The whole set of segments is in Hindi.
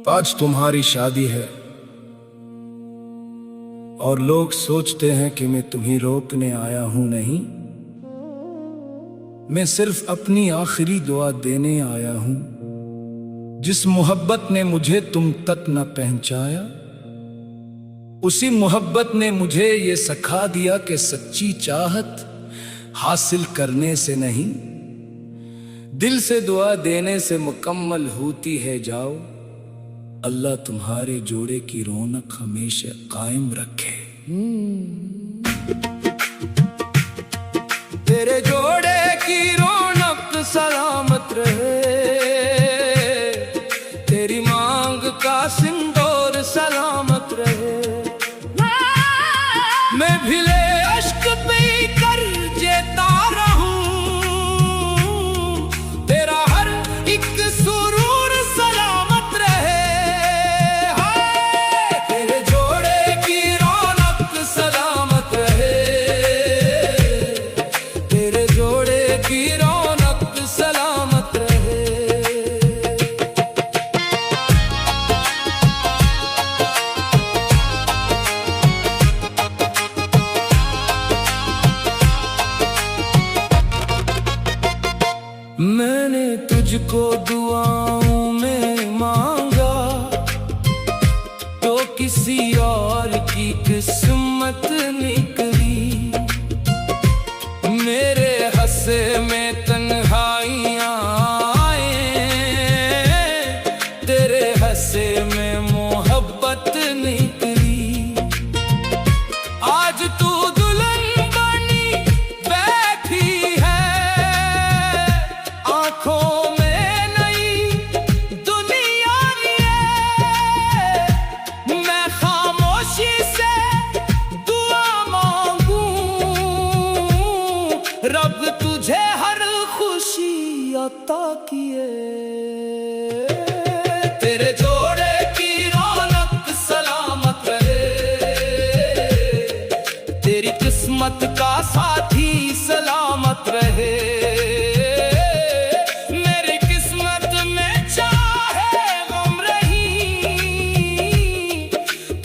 आज तुम्हारी शादी है और लोग सोचते हैं कि मैं तुम्हें रोकने आया हूं। नहीं, मैं सिर्फ अपनी आखिरी दुआ देने आया हूं। जिस मोहब्बत ने मुझे तुम तक न पहुंचाया, उसी मोहब्बत ने मुझे ये सिखा दिया कि सच्ची चाहत हासिल करने से नहीं, दिल से दुआ देने से मुकम्मल होती है। जाओ, अल्लाह तुम्हारे जोड़े की रौनक हमेशा कायम रखे। तेरे जोड़े की रौनक सलामत रहे, तेरी मांग का सिंदूर सलामत रहे। मैं भिले अश्क पे कर जेता रहूं, तेरा हर एक सुरूर सलामत रहे। हाय, तेरे जोड़े की रौनक सलामत रहे, तेरे जोड़े की रौनक सलामत रहे। मैंने तुझको दुआओं में मांगा, तो किसी और की किस्मत निकली। मेरे हंसे में तन्हाइयां आए, तेरे हंसे में मोहब्बत निकली। आज तू दुल्हन बनी बैठी है, आंखों में नई दुनिया लिए। मैं खामोशी से दुआ मांगू, रब तुझे हर खुशी अता किए। तेरे जोड़े की रौनक सलामत रहे, तेरी किस्मत का साथी सलामत रहे। मेरी किस्मत में चाहे गम रही,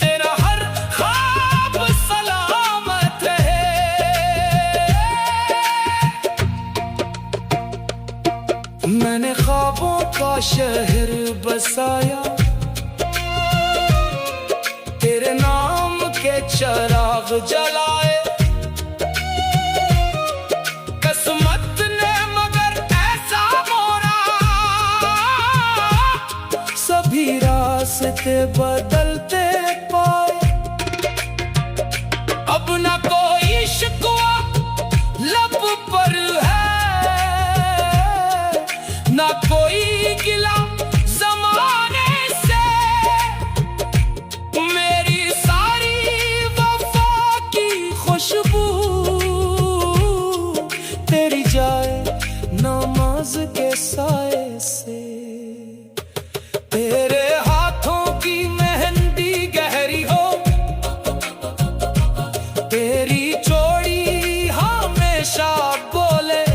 तेरा हर ख्वाब सलामत रहे। मैंने ख्वाबों का शहर बसाया, तेरे नाम के चिराग जलाए। किस्मत ने मगर ऐसा मोड़ा, सभी रास्ते बदलते पाए। अब ना कोई शिकवा लब पर है, ना कोई गिला ज़माने से। मेरी सारी वफा की खुशबू तेरी जाए नमाज के साए से। तेरे हाथों की मेहंदी गहरी हो, तेरी चोड़ी हमेशा बोले।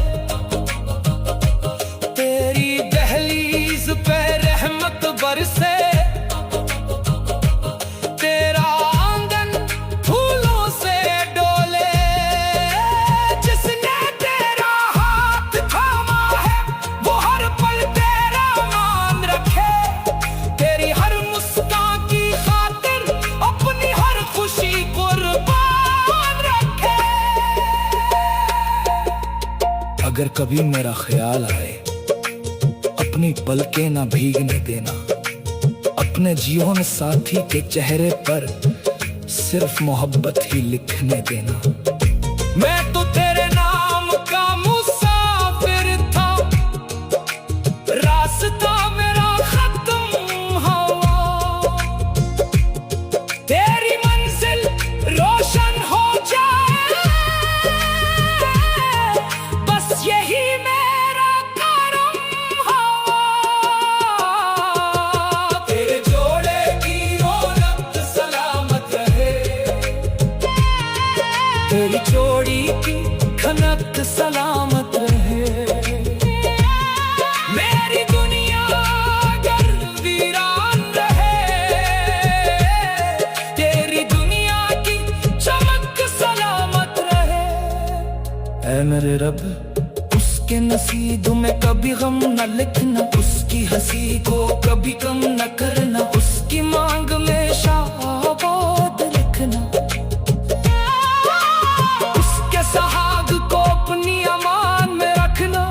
तेरी दहलीज पे रहमत बरसे, तेरा आंगन फूलों से डोले। जिसने तेरा हाथ थामा है, वो हर पल तेरा मान रखे। तेरी हर मुस्कान की खातिर अपनी हर खुशी कुर्बान रखे। अगर कभी मेरा ख्याल आए, अपनी पलकें ना भीगने देना। अपने जीवन साथी के चेहरे पर सिर्फ मोहब्बत ही लिखने देना। मैं तो तेरे नाम का मुसाफिर था, रास्ता मेरा खत्म हुआ। तेरी मंजिल रोशन हो जाए, बस यही मेरा करम हुआ। तेरे जोड़े की रौनक सलामत रहे, तेरी जोड़ी की खनक सलामत रहे। मेरी दुनिया अगर वीरान रहे, रे रब, उसके नसीब में कभी गम न लिखना, उसकी हंसी को कभी कम न करना, उसकी मांग में शाबाद लिखना, उसके सहाग को अपनी अमान में रखना।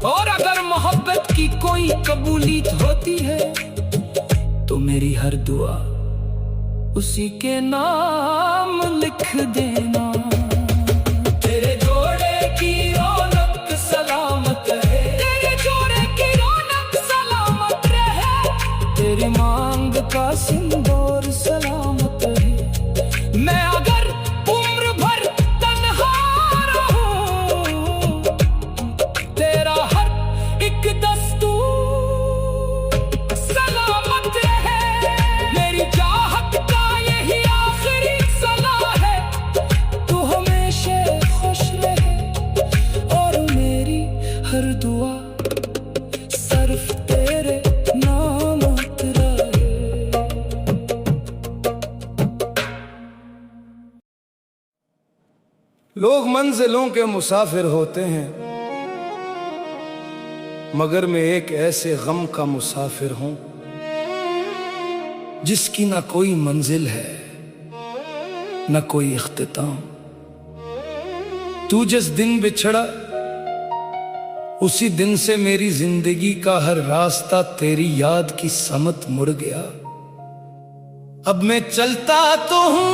और अगर मोहब्बत की कोई कबूलियत होती है तो मेरी हर दुआ उसी के नाम लिख देना। तेरे जोड़े की रौनक सलामत है, तेरे जोड़े की रौनक सलामत रहे, तेरी मांग का सिंदूर सलामत है। मैं अगर उम्र भर तन्हा रहूं, तेरा हर एक दस्तूर सलामत रहे। मेरी चाहत का यही आखिरी सलाह है, तू हमेशा खुश रहे और मेरी हर दुआ सिर्फ तेरे नाम रहे। लोग मंजिलों के मुसाफिर होते हैं, मगर मैं एक ऐसे गम का मुसाफिर हूं जिसकी ना कोई मंजिल है ना कोई इख्तिताम। तू जिस दिन बिछड़ा उसी दिन से मेरी जिंदगी का हर रास्ता तेरी याद की समत मुड़ गया। अब मैं चलता तो हूं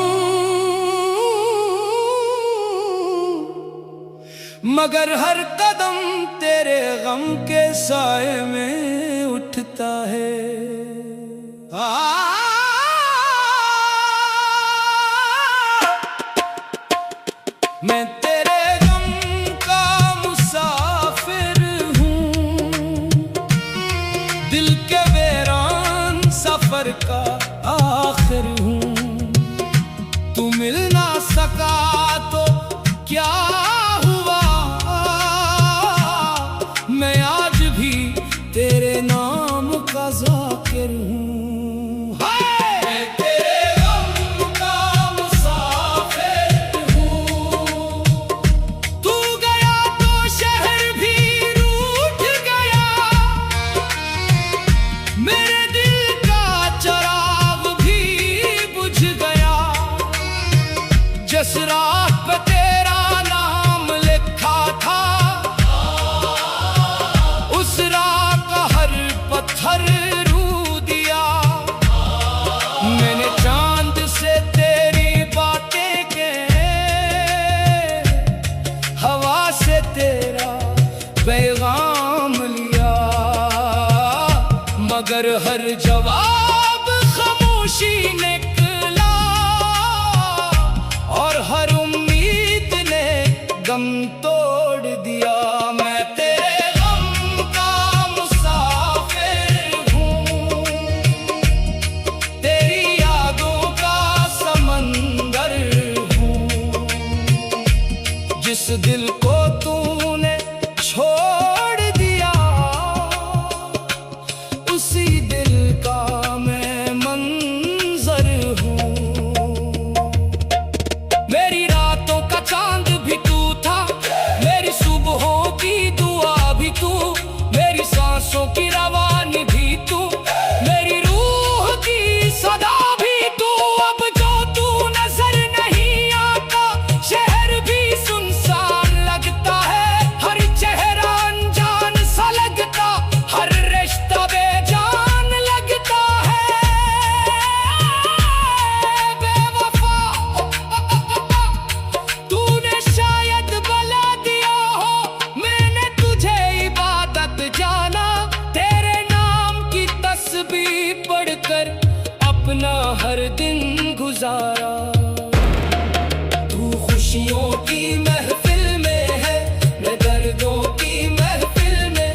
मगर हर कदम तेरे गम के साए में उठता है। मैं तेरे गम का मुसाफिर हूँ, दिल के वीरान सफर का आखिर हूँ। तू मिल ना सका तो क्या हुआ, मैं आज भी तेरे नाम का जाकिर हूँ। जिस राह पे तेरा नाम लिखा था, उस राह का हर पत्थर रू दिया। मैंने चांद से तेरी बातें के, हवा से तेरा पैगाम लिया, मगर हर जवाब खामोशी निकला और हर उम्मीद ने गम तोड़ दिया। मैं तेरे गम का मुसाफिर हूँ, तेरी यादों का समंदर हूँ। जिस दिल को तूने छोड़ दिया उसी दिल का मैं मंजर हूँ। मेरी रातों का चांद भी तू था, मेरी सुबहों की दुआ भी तू, मेरी सांसों की रवानी भी तू, मेरी रूह की सदा भी तू। अब जो तू नजर नहीं आता, शहर भी सुनसान लगता है, हर चेहरा अनजान सा लगता, हर रिश्ता बेजान लगता है। बेवफा तूने शायद बला दिया हो, मैंने तुझे इबादत जाना, तेरे नाम की तस्बीह पढ़कर अपना हर दिन गुजारा। तू खुशियों की महफिल में है, मैं दर्दों की महफिल में,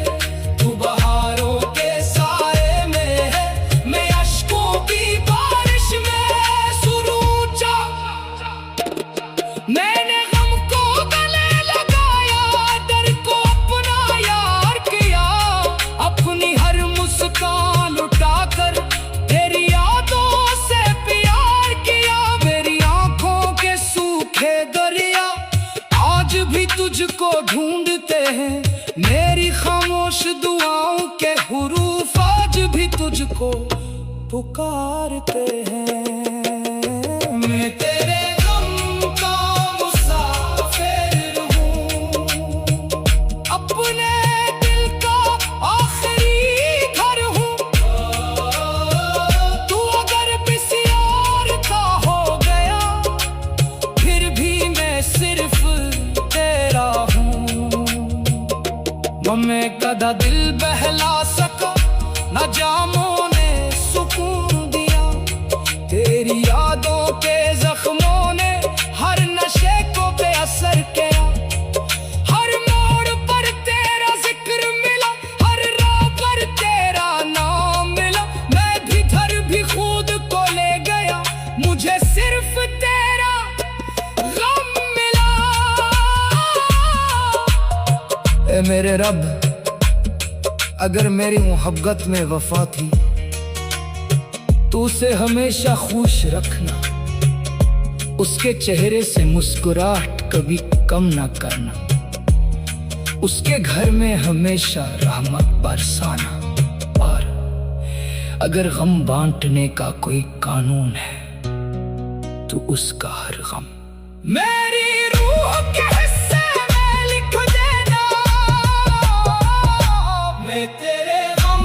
तू बहारों के साए में है, मैं अश्कों की बारिश में सुरूजा। मैंने गम को गले लगाया, डर को अपना यार किया, अपनी हर मुस्कान उठाकर तेरी यादों से प्यार किया। मेरे हैं। मेरी खामोश दुआओं के हुरूफ आज भी तुझको पुकारते हैं। मैं तेरे गम का मुसाफिर हूँ, अपने दिल का आखिरी घर हूँ। तू अगर किसी और का हो गया, फिर भी मैं सिर्फ तेरा हूँ। मैं कदा दिल बहला सका, न जामों ने सुकून दिया। तेरी यादों के जख्मों ने हर नशे को बेअसर किया। हर मोड़ पर तेरा जिक्र मिला, हर राह पर तेरा नाम मिला। मैं भी धर भी खुद को ले गया, मुझे सिर्फ तेरा गम मिला। ए मेरे रब, अगर मेरी मोहब्बत में वफा थी, तो उसे हमेशा खुश रखना। उसके चेहरे से मुस्कुराहट कभी कम ना करना। उसके घर में हमेशा रहमत बरसाना। और अगर गम बांटने का कोई कानून है, तो उसका हर गम मेरी रूह के हिस्से में लिख देना। मैं तेरे गम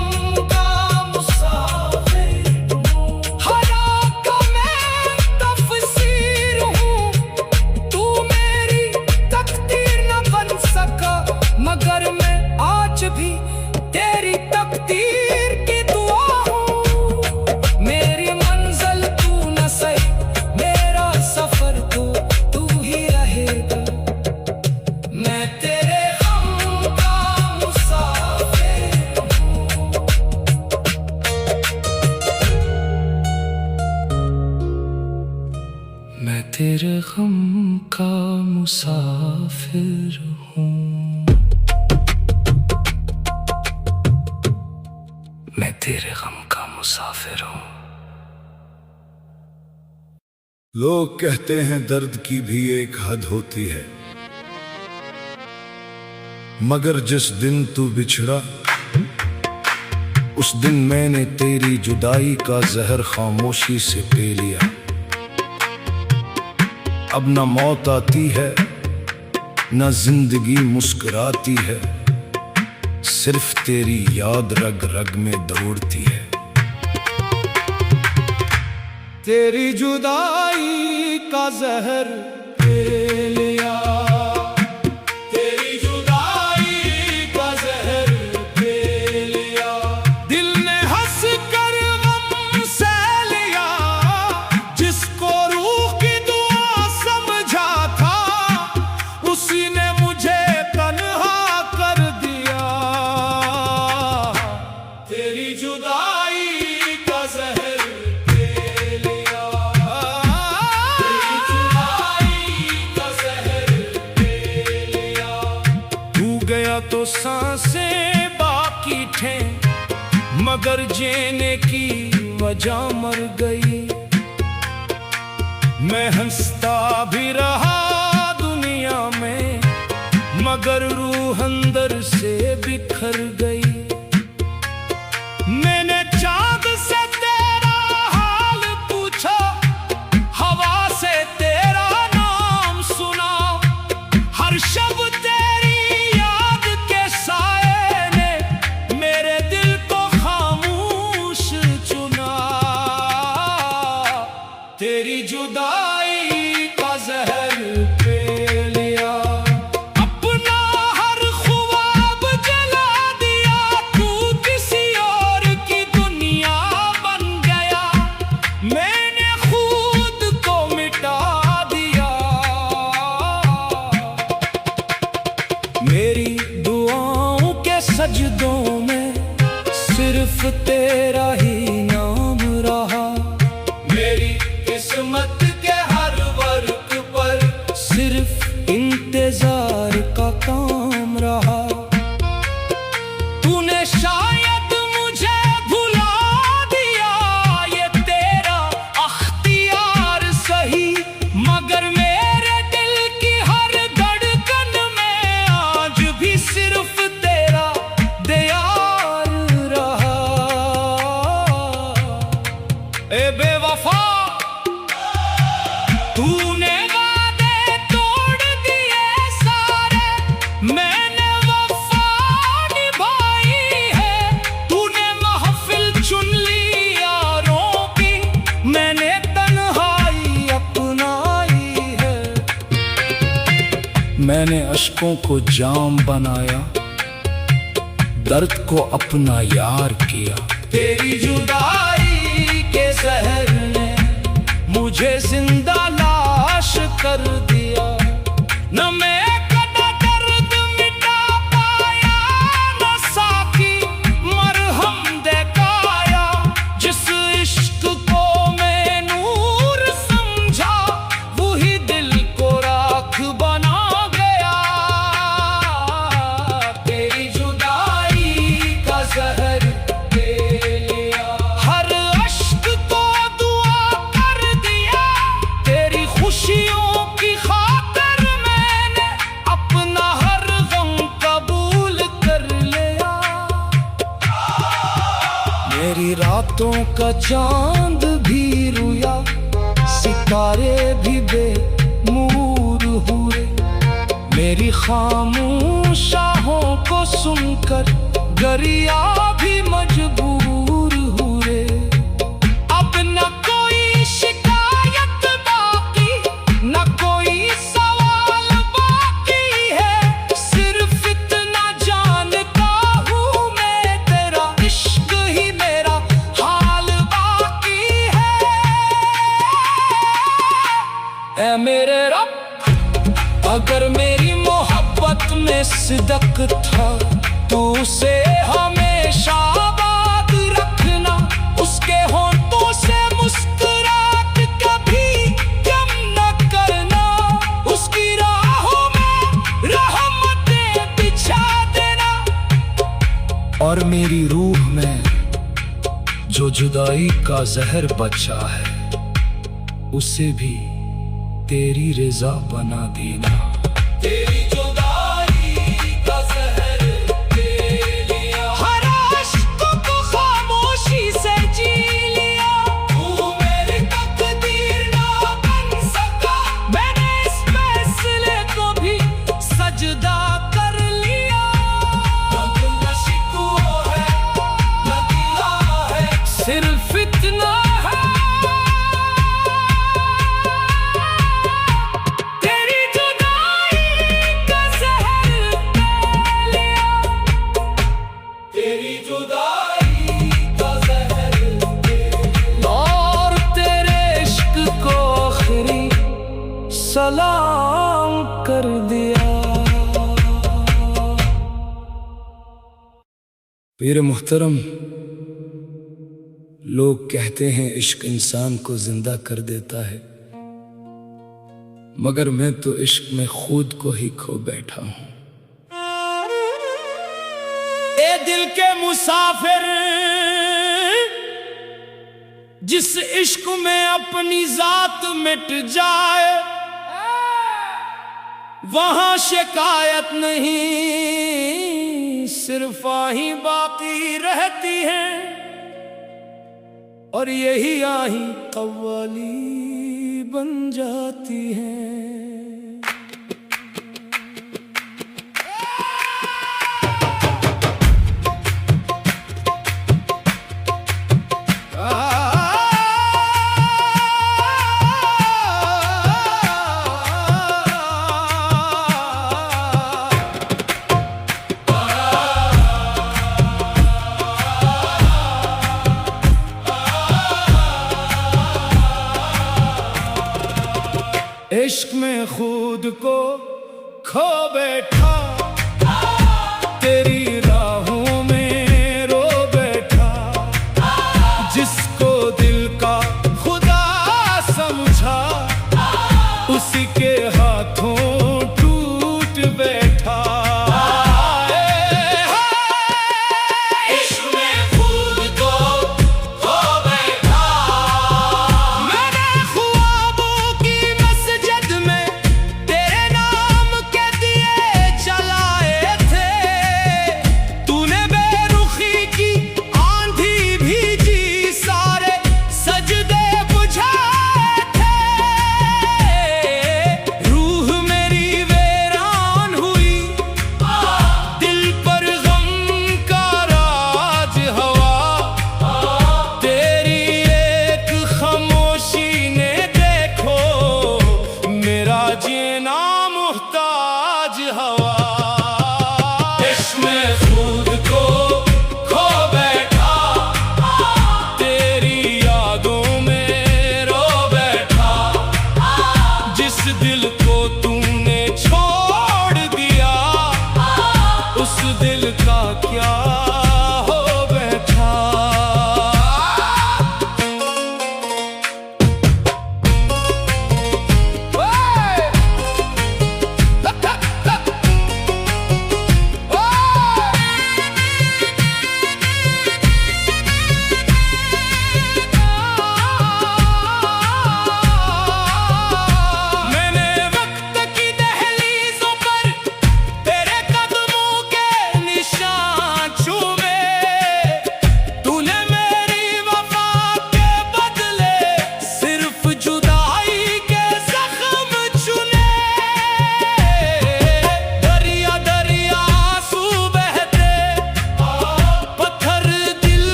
का मुसाफिर हूँ, हरा का मैं तफसीर हूँ। तू मेरी तकदीर न बन सका, मगर मैं आज भी तेरी तकदीर की दुआ हूँ। मेरी मंजिल तू न सही, मेरा सफर तू ही रहेगा। मैं तेरे गम का मुसाफिर हूँ। मैं तेरे गम का मुसाफिर हूँ। मैं तेरे गम का मुसाफिर हूँ। लोग कहते हैं दर्द की भी एक हद होती है, मगर जिस दिन तू बिछड़ा, उस दिन मैंने तेरी जुदाई का जहर खामोशी से पी लिया। अब न मौत आती है, न जिंदगी मुस्कुराती है, सिर्फ तेरी याद रग रग में दौड़ती है। तेरी जुदाई का जहर पी लिया, तेरी जुदाई का जहर पी लिया। दिल ने हंस कर गम से लिया, जिसको रूह की दुआ समझा था, उसी ने मुझे तन्हा कर दिया। तेरी जुदाई का जहर तो सांसें बाकी थे, मगर जीने की वजह मर गई। मैं हंसता भी रहा दुनिया में, मगर रूह अंदर से बिखर गई। मैंने चाँद से तेरा हाल पूछा, हवा से तेरा नाम सुना। हर शब्द तेरी जुदाई का जहर पी लिया। अपना हर ख्वाब जला दिया, तू किसी और की दुनिया बन गया। मैंने खुद को मिटा दिया। मेरी दुआओं के सजदों में सिर्फ तेरा ही नाम रहा। मेरी किस्मत के हर वर्क पर सिर्फ इंतजार का काम रहा। तूने शायद मुझे भुला दिया, ये तेरा अख्तियार सही, मगर मेरे दिल की हर धड़कन में आज भी मैंने अश्कों को जाम बनाया, दर्द को अपना यार किया। तेरी जुदाई के जहर ने मुझे जिंदा लाश कर दिया। न मैं कदा दर्द मिटा पाया, न साकी मरहम दे पाया। जिस इश्क को मैं नूर समझा, वही दिल को राख बना गया। तेरी जुदाई का जहर ले लिया, हर अश्क को दुआ कर दिया। तेरी खुशियों की खातिर मैंने अपना हर गम कबूल कर लिया। मेरी रातों का चांद भी रोया, सितारे भी बेनूर हुए। मेरी खामोश आहों को सुनकर गरिया भी मजबूर हुए। अब न कोई शिकायत बाकी, न कोई सवाल बाकी है। सिर्फ इतना जानता हूँ मैं, तेरा इश्क ही मेरा हाल बाकी है। ऐ मेरे रब, अगर मेरी मोहब्बत में सिदक था, तो उसे हमेशा आबाद रखना। उसके होंठों से मुस्कुराहट कभी कम न करना। उसकी राहों में रहमतें बिछा देना। और मेरी रूह में जो जुदाई का जहर बचा है, उसे भी तेरी रज़ा बना देना। तेरी जुदाई का जहर ले लिया, हर अश्क को खामोशी से जी लिया। तू मेरी तकदीर ना बन सका, मैंने इस फैसले को भी सजदा कर लिया। न शिकवा है, न गिला है, सिर्फ इतना है। तेरी जुदाई का जहर ले लिया, तेरी जुदाई का जहर ले लिया। और तेरे इश्क को आखिरी सलाम कर दिया। पीर मुहतरम, लोग कहते हैं इश्क इंसान को जिंदा कर देता है, मगर मैं तो इश्क में खुद को ही खो बैठा हूं। ए दिल के मुसाफिर, जिस इश्क में अपनी जात मिट जाए, वहां शिकायत नहीं, सिर्फ आही बाकी रहती है। और यही आही कव्वाली बन जाती है। इश्क में खुद को खो बैठा, तेरी राहों में रो बैठा। जिसको दिल का खुदा समझा, उसी के हाथों टूट बैठा।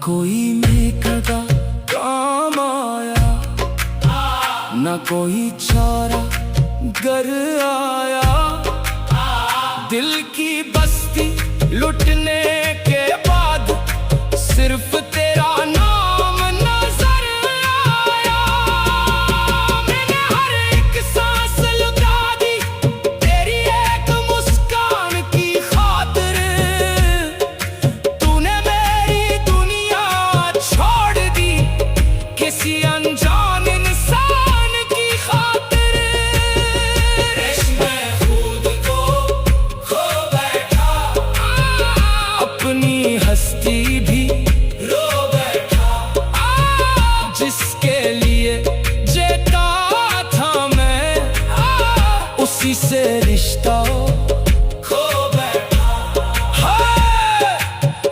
कोई नेकदा काम आया, ना कोई चारा घर आया। दिल की बस्ती लुटने के बाद सिर्फ तेरा नाम नजर आया। मैंने हर एक सांस लुटा दी तेरी एक मुस्कान की खातिर। तूने मेरी दुनिया छोड़ दी किसी अनजान इंसान की खातिर। मैं खुद को खो बैठा, अपनी हस्ती भी रो बैठा। जिसके लिए जीता था मैं, उसी से रिश्ता खो बैठा।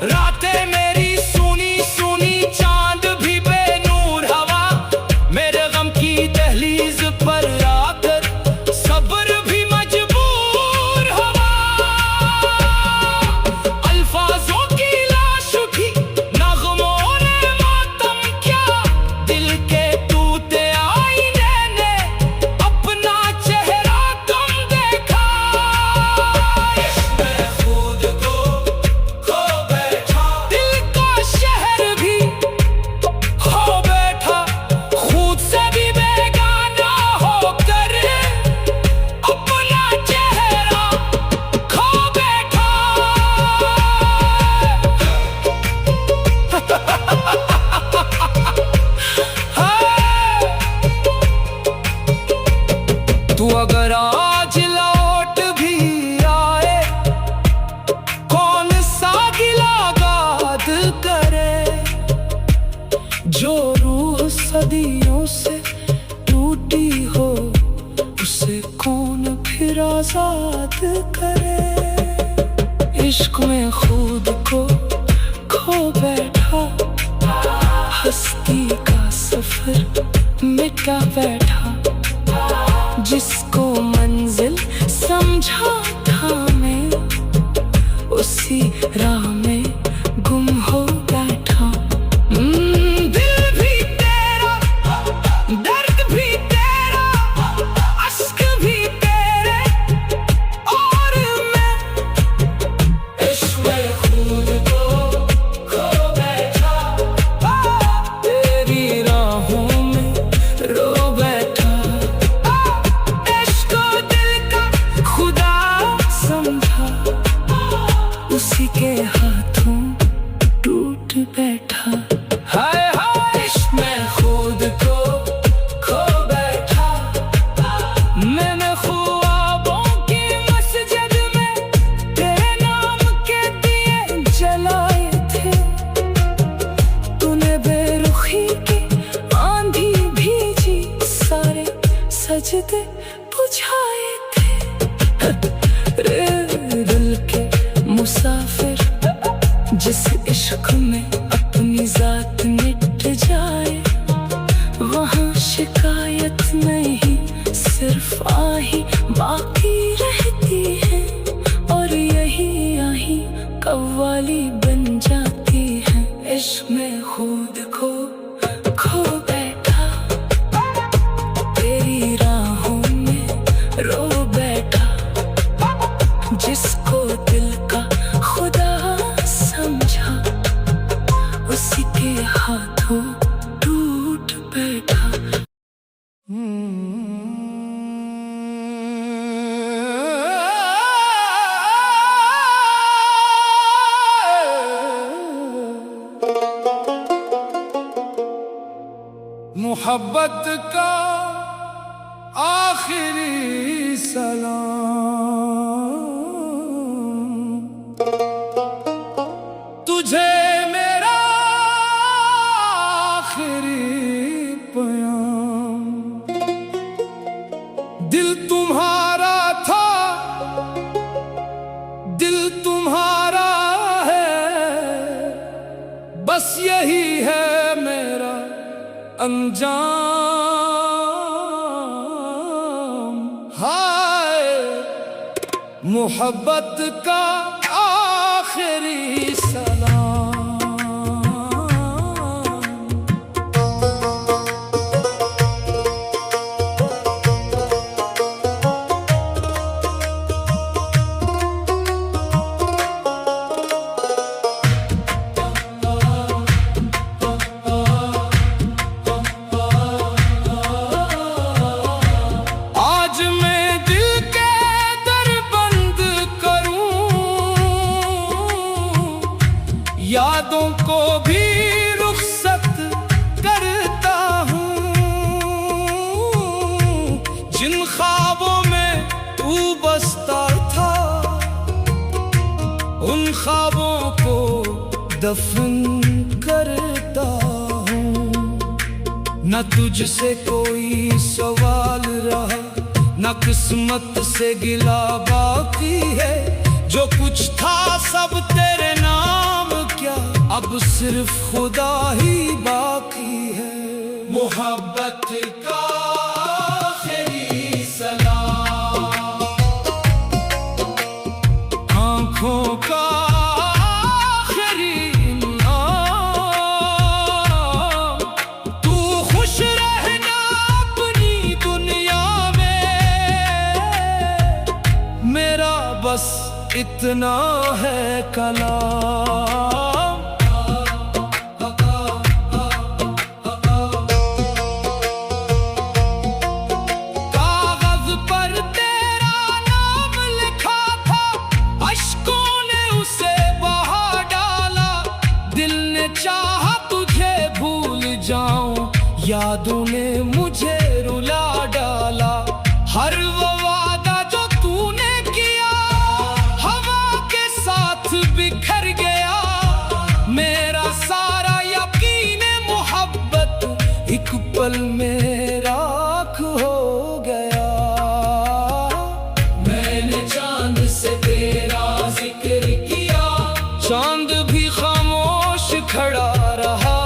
रातें मेरी सुनी सुनी, चांद भी बेनूर हवा। मेरे गम की दहलीज पर आकर सब्र भी मजबूर हवा। अल्फाजों की लाश उठी, नगमों ने मातम किया। दिल के टूटे आईने ने अपना चेहरा कम देखा। मैं खुद को खो बैठा, दिल का शहर भी खो बैठा। खुद से भी बेगाना होकर अपना चेहरा खो बैठा। तू अगर आज लौट भी आए, कौन सा गिला गाद करे। जो रूह सदियों से टूटी हो, उसे कौन फिर आजाद करे। इश्क में खुद को खो बैठा, हस्ती का सफर मिटा बैठा। जिसको मंजिल समझा था मैं, उसी राह में गुम हो बैठा। दिल भी तेरा, दर्द भी तेरा, अश्क भी तेरे, और मैं इश्क में खुद को खो बैठा। तेरी राहों में रो बैठा। इश्क दिल का खुदा समझा, उसी के हाथों टूट बैठा। हाय हाय, इश्क में खुद को खो बैठा। मैंने ख्वाबों की मस्जिद में तेरे नाम के दिए जलाए थे। तूने बेरुखी की आंधी भीजी, सारे सजदे बुझाए थे। रे दिल के मुसाफिर, जिस इश्क में अपनी जात मिट जाए, वहाँ शिकायत नहीं सिर्फ आही बाकी रहती है। और यही आही कव्वाली बन जाती है। इश्क में खुद को खो बैठा, तेरी राहों में रो बैठा। जिसको दिल का खुदा समझा, उसी के हाथों टूट बैठा। मोहब्बत का आखिरी सलाम, तुझे मेरा आखिरी प्याम। दिल तुम्हारा था, दिल तुम्हारा है, बस यही है मेरा अंजाम। हाय मोहब्बत का आखिरी सलाम। जिन ख्वाबों में तू बसता था, उन ख्वाबों को दफन करता हूँ। न तुझसे कोई सवाल रहा, न किस्मत से गिला बाकी है। जो कुछ था सब तेरे नाम क्या, अब सिर्फ खुदा ही बाकी है। मोहब्बत का आखिरी सलाम, आँखों का आखिरी नाम। तू खुश रहना अपनी दुनिया में, मेरा बस इतना है कलाम। कागज पर तेरा नाम लिखा था, अश्कों ने उसे बहा डाला। दिल ने चाहा तुझे भूल जाऊं, यादों ने मुझे रुला डाला। हर वो वादा जो तूने किया हवा के साथ बिखर गया। मेरा सारा यकीन मोहब्बत एक पल में राख हो गया। मैंने चांद से तेरा जिक्र किया, चांद भी खामोश खड़ा रहा।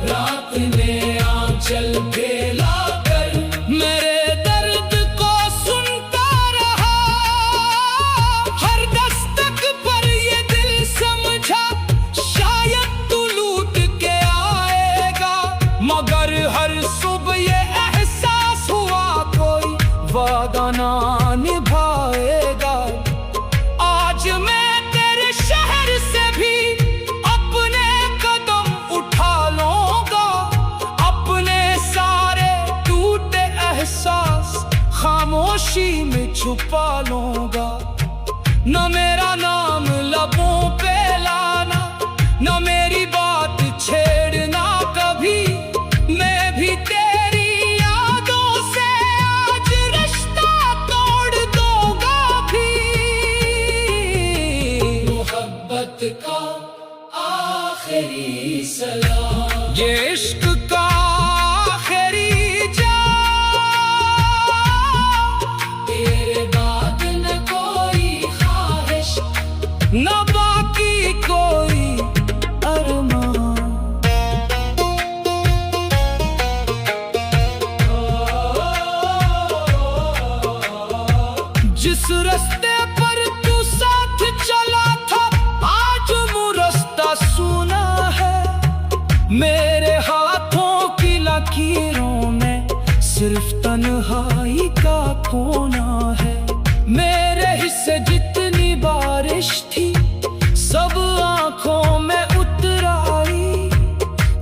रात ने आंचल फैला कर मेरे दर्द को सुनता रहा। हर दस्तक पर ये दिल समझा, शायद तू लूट के आएगा। मगर हर सुबह ये एहसास हुआ कोई वादा ना निभाएगा। आज मैं तेरे शहर से भी अपने कदम उठा लूंगा। अपने सारे टूटे एहसास खामोशी में छुपा लूंगा। न मेरा नाम लबों पे लाना, न मेरी बात छेड़ना कभी। मैं भी तेरी यादों से आज रिश्ता तोड़ दूंगा भी। मोहब्बत का आखिरी सलाम, ये इश्क का आखिरी जाम। तेरे बाद न कोई ख्वाहिश, न बाकी कोई अरमान। जिस रास्ते पर तू साथ चला था, आज वो रास्ता सूना है। मेरे हाथों की लकीरों में सिर्फ तन्हाई का कोना है। मेरे हिस्से जितनी बारिश थी सब आंखों में उतर आई।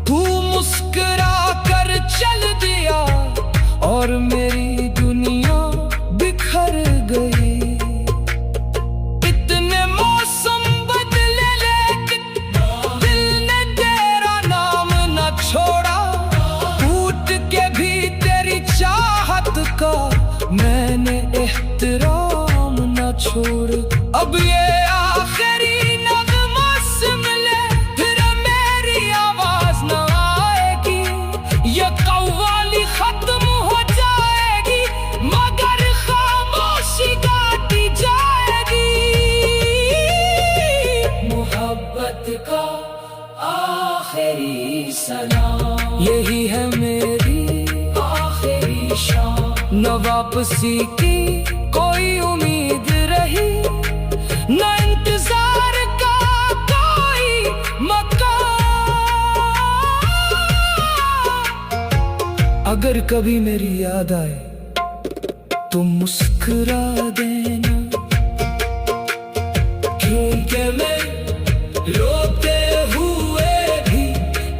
तू मुस्कुरा कर चल दिया और मेरी दुनिया बिखर गई। इतने मौसम बदले लेकिन दिल ने तेरा नाम न छोड़ा। टूट के भी तेरी चाहत का मैंने एहतराम न छोड़। अब ये आखिरी नगमा सुन ले, फिर मेरी आवाज न आएगी। ये कव्वाली खत्म हो जाएगी, मगर खामोशी गाती जाएगी। मोहब्बत का आखिरी सलाम, यही है मेरी आखिरी शाम। न वापसी की कोई उम्मीद रही, न इंतजार का कोई मकाम। अगर कभी मेरी याद आए तो मुस्कुरा देना, क्योंकि मैं रोते हुए भी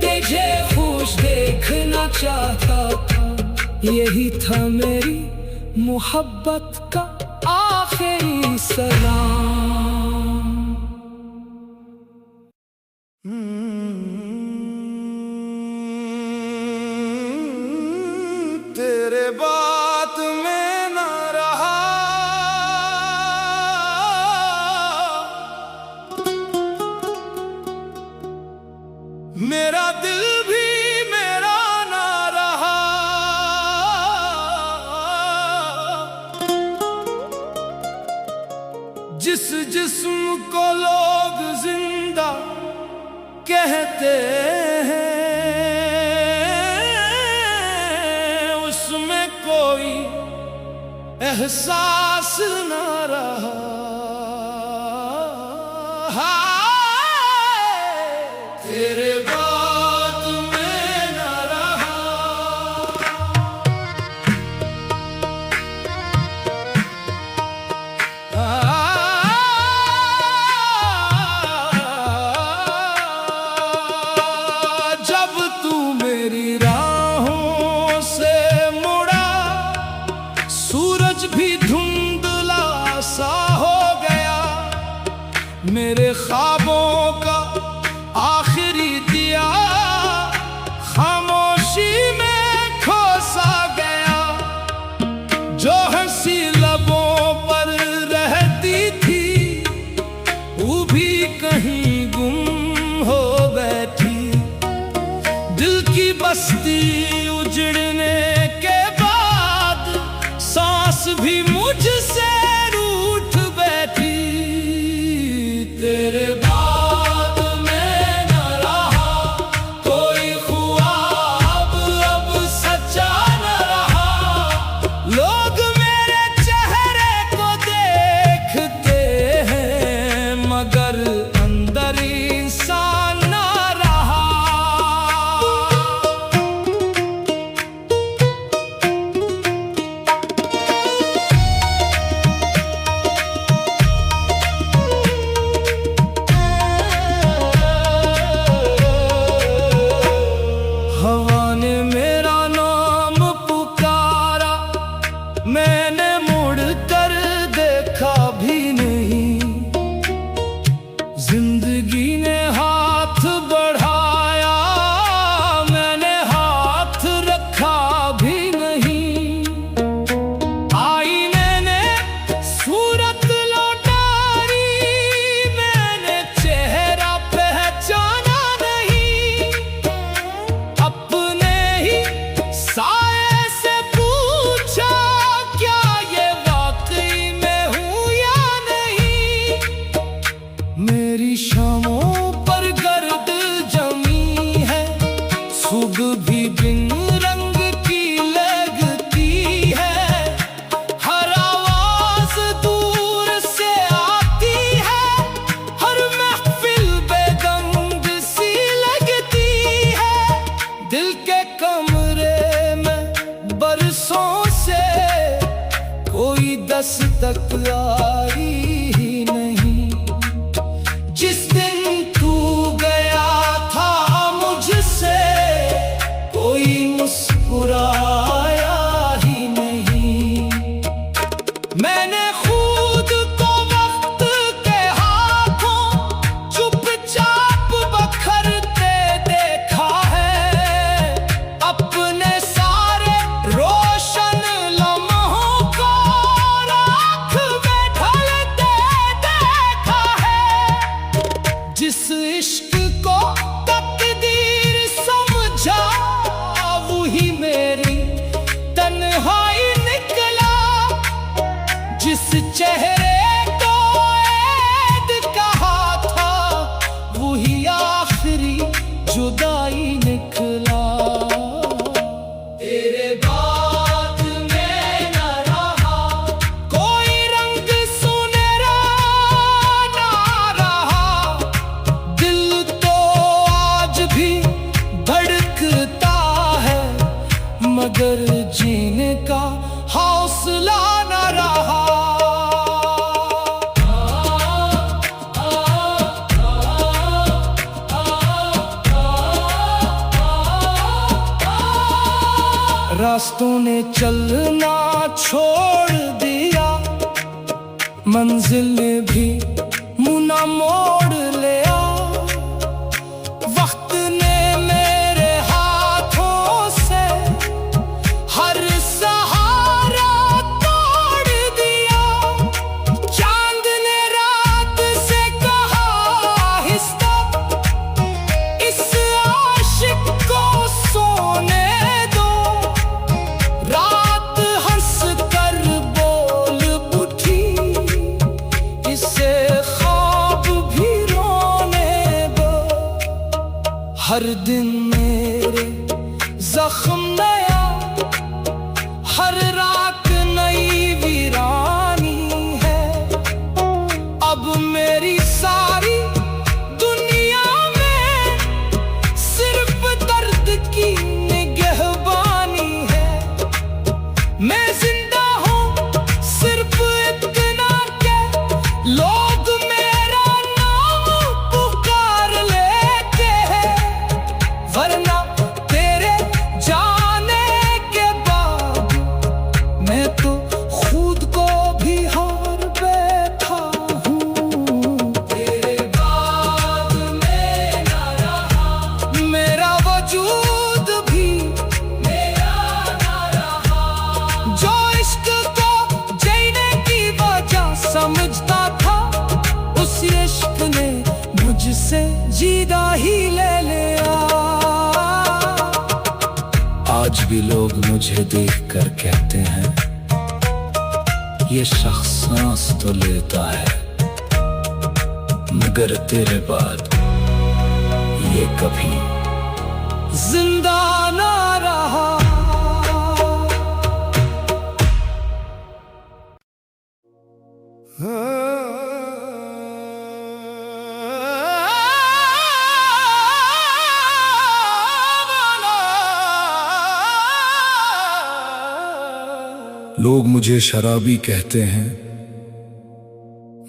तुझे खुश देखना चाहता था। यही था मेरी मोहब्बत का आखिरी सलाम। तेरे बात में ना जिस जिस्म को लोग जिंदा कहते हैं उसमें कोई एहसास न रहा। तेरे बाद में न रहा। जब तू मेरी राहों से मुड़ा सूरज भी धुंधला सा हो गया। मेरे ख्वाबों का आखिरी दिया खामोशी में खोसा गया। जो हंसी लबों पर रहती थी वो भी कहीं गुम हो बैठी। दिल की बस्ती उजड़ने के बाद सांस भी मुझसे रूठ बैठी। तेरे बाद में न रहा कोई ख्वाब अब सच्चा न रहा। लोग मेरे चेहरे को देखते हैं मगर अंदर इंसान न रहा। हवा ने मेरा नाम पुकारा मैंने मुड़ कर देखा भी नहीं। जिंदगी ने हाथ बढ़ाया मैंने हाथ रखा भी नहीं। आईने ने सूरत लौटाई मैंने चेहरा पहचाना नहीं। अपने ही साए से पूछा क्या ये वाकई में हूँ या नहीं। मेरी शामों पर गर्द जमी है सुबह भी बिन रंग की लगती है। हर आवाज दूर से आती है हर महफिल बेगंग सी लगती है। दिल के कमरे में बरसों से कोई दस्तक आई ही नहीं। जिस दिन तू गया था मुझसे कोई मुस्कुराया ही नहीं। मैंने खुद को वक्त के हाथों चुपचाप बखरते देखा है। अपने सारे रोशन लम्हों को राख में ढलते देखा है। जिस इश्क को तकदीर समझा वही मेरी तन्हाई निकला। जिस चेहरे को ऐद कहा था वही आखिरी जुदाई निकला। तेरे बाद में न रहा कोई रंग सुनहरा न रहा। दिल तो आज भी धड़कता है मगर जीने का हौसला न रहा। रास्तों ने चलना छोड़ दिया मंजिल ने भी मुना मोड़ लिया। वक्त ने मेरे हाथों से हर सहारा तोड़ दिया। चांद ने रात से कहा आहिस्ता इस आशिक को सोने दो। रात हंस कर बोल उठी इसे हर दिन मेरे जख्म नया, हर रात नई वीरानी है। अब मेरी सारी दुनिया में सिर्फ दर्द की निगहबानी है। मैं जिंदा हूँ सिर्फ इतना के लोग मेरा नाम पुकार लेते हैं, वरना तेरे जाने के बाद मैं तो खुद को भी हार बैठा हूँ। तेरे बाद मैं ना रहा, मेरा वजूद भी मेरा ना रहा। जो इश्क को जीने की वजह समझता था, उस इश्क ने मुझसे जीना ही ले लिया। आज भी लोग मुझे देखकर कहते हैं, ये शख्स सांस तो लेता है, मगर तेरे बाद ये कभी जिंदा ना रहा। लोग मुझे शराबी कहते हैं,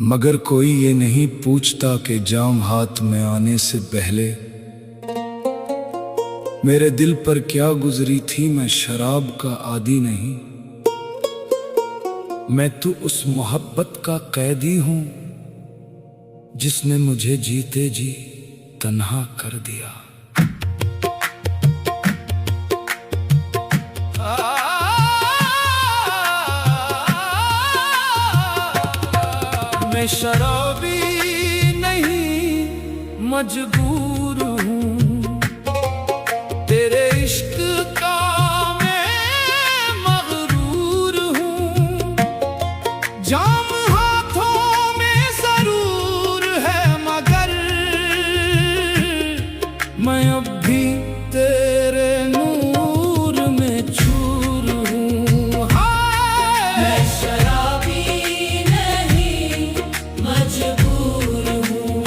मगर कोई ये नहीं पूछता कि जाम हाथ में आने से पहले मेरे दिल पर क्या गुजरी थी। मैं शराब का आदी नहीं, मैं तो उस मोहब्बत का कैदी हूं जिसने मुझे जीते जी तन्हा कर दिया। मैं शराबी नहीं मजबूर हूँ, तेरे इश्क का मैं मगरूर हूँ। जाम हाथों में जरूर है, मगर मैं अब भी तेरे नूर में चूर हूँ। मैं शराबी मजबूर हूँ,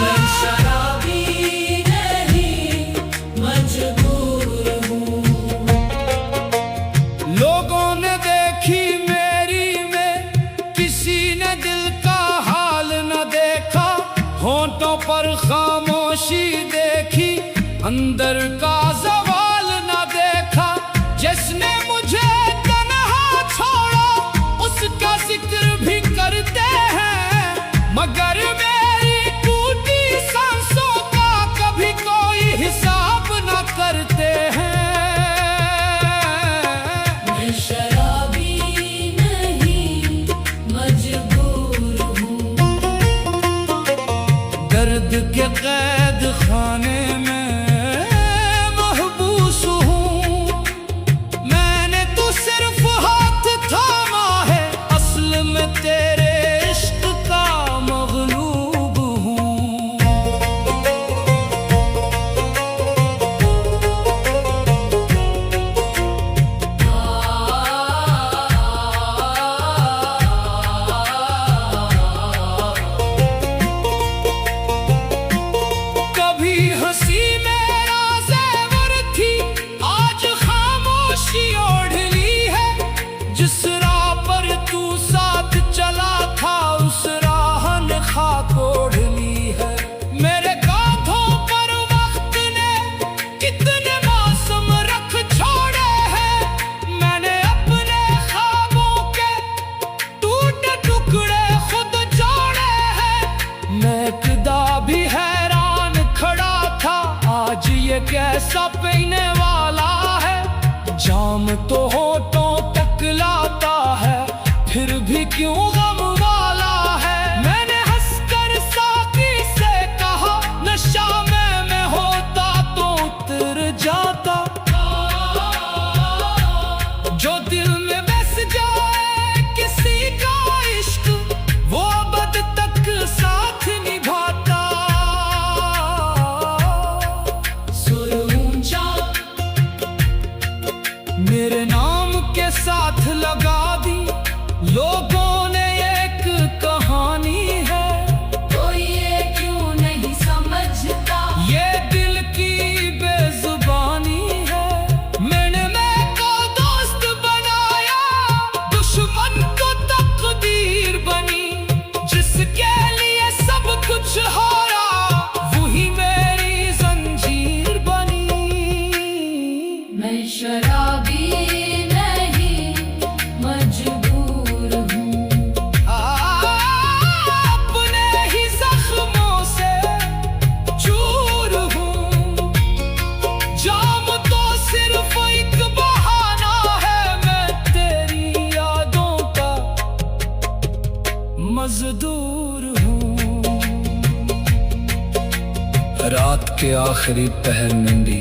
मैं शराबी नहीं मजबूर हूँ। लोगों ने देखी मेरी में, किसी ने दिल का हाल न देखा। होंठों पर खामोशी देखी, अंदर का सवाल न देखा। जिसने मुझे तन्हा छोड़ा, उसका जिक्र भी करते हैं, मगर मेरी टूटी सांसों का कभी कोई हिसाब न करते हैं। मैं शराबी नहीं मजबूर हूँ, दर्द के कैद खाने में महबूस हूँ। मैंने तो सिर्फ हाथ थामा है, असल में तेरे इश्क का मगलूब हूँ। कभी हंसी मेरा ज़ेवर थी, आज खामोशी ओढ़ ली है। जिस राह पर तू साथ चला था, उस राह ने खाक ओढ़ ली है। मेरे कांधों पर वक्त ने कितने मौसम रख छोड़े हैं। मैंने अपने ख्वाबों के टूटे टुकड़े खुद जोड़े हैं। मैं इब्तिदा भी हैरान खड़ा था, आज ये कैसा पीने वाला है। जाम तो होठों तक लाता है, फिर भी क्यों गम वाला है। मैंने हंसकर साकी से कहा, नशा में मैं होता तो उतर जाता। जो दिल में बस जाए किसी का इश्क, वो अब तक साथ निभाता। के आखिरी पहर में भी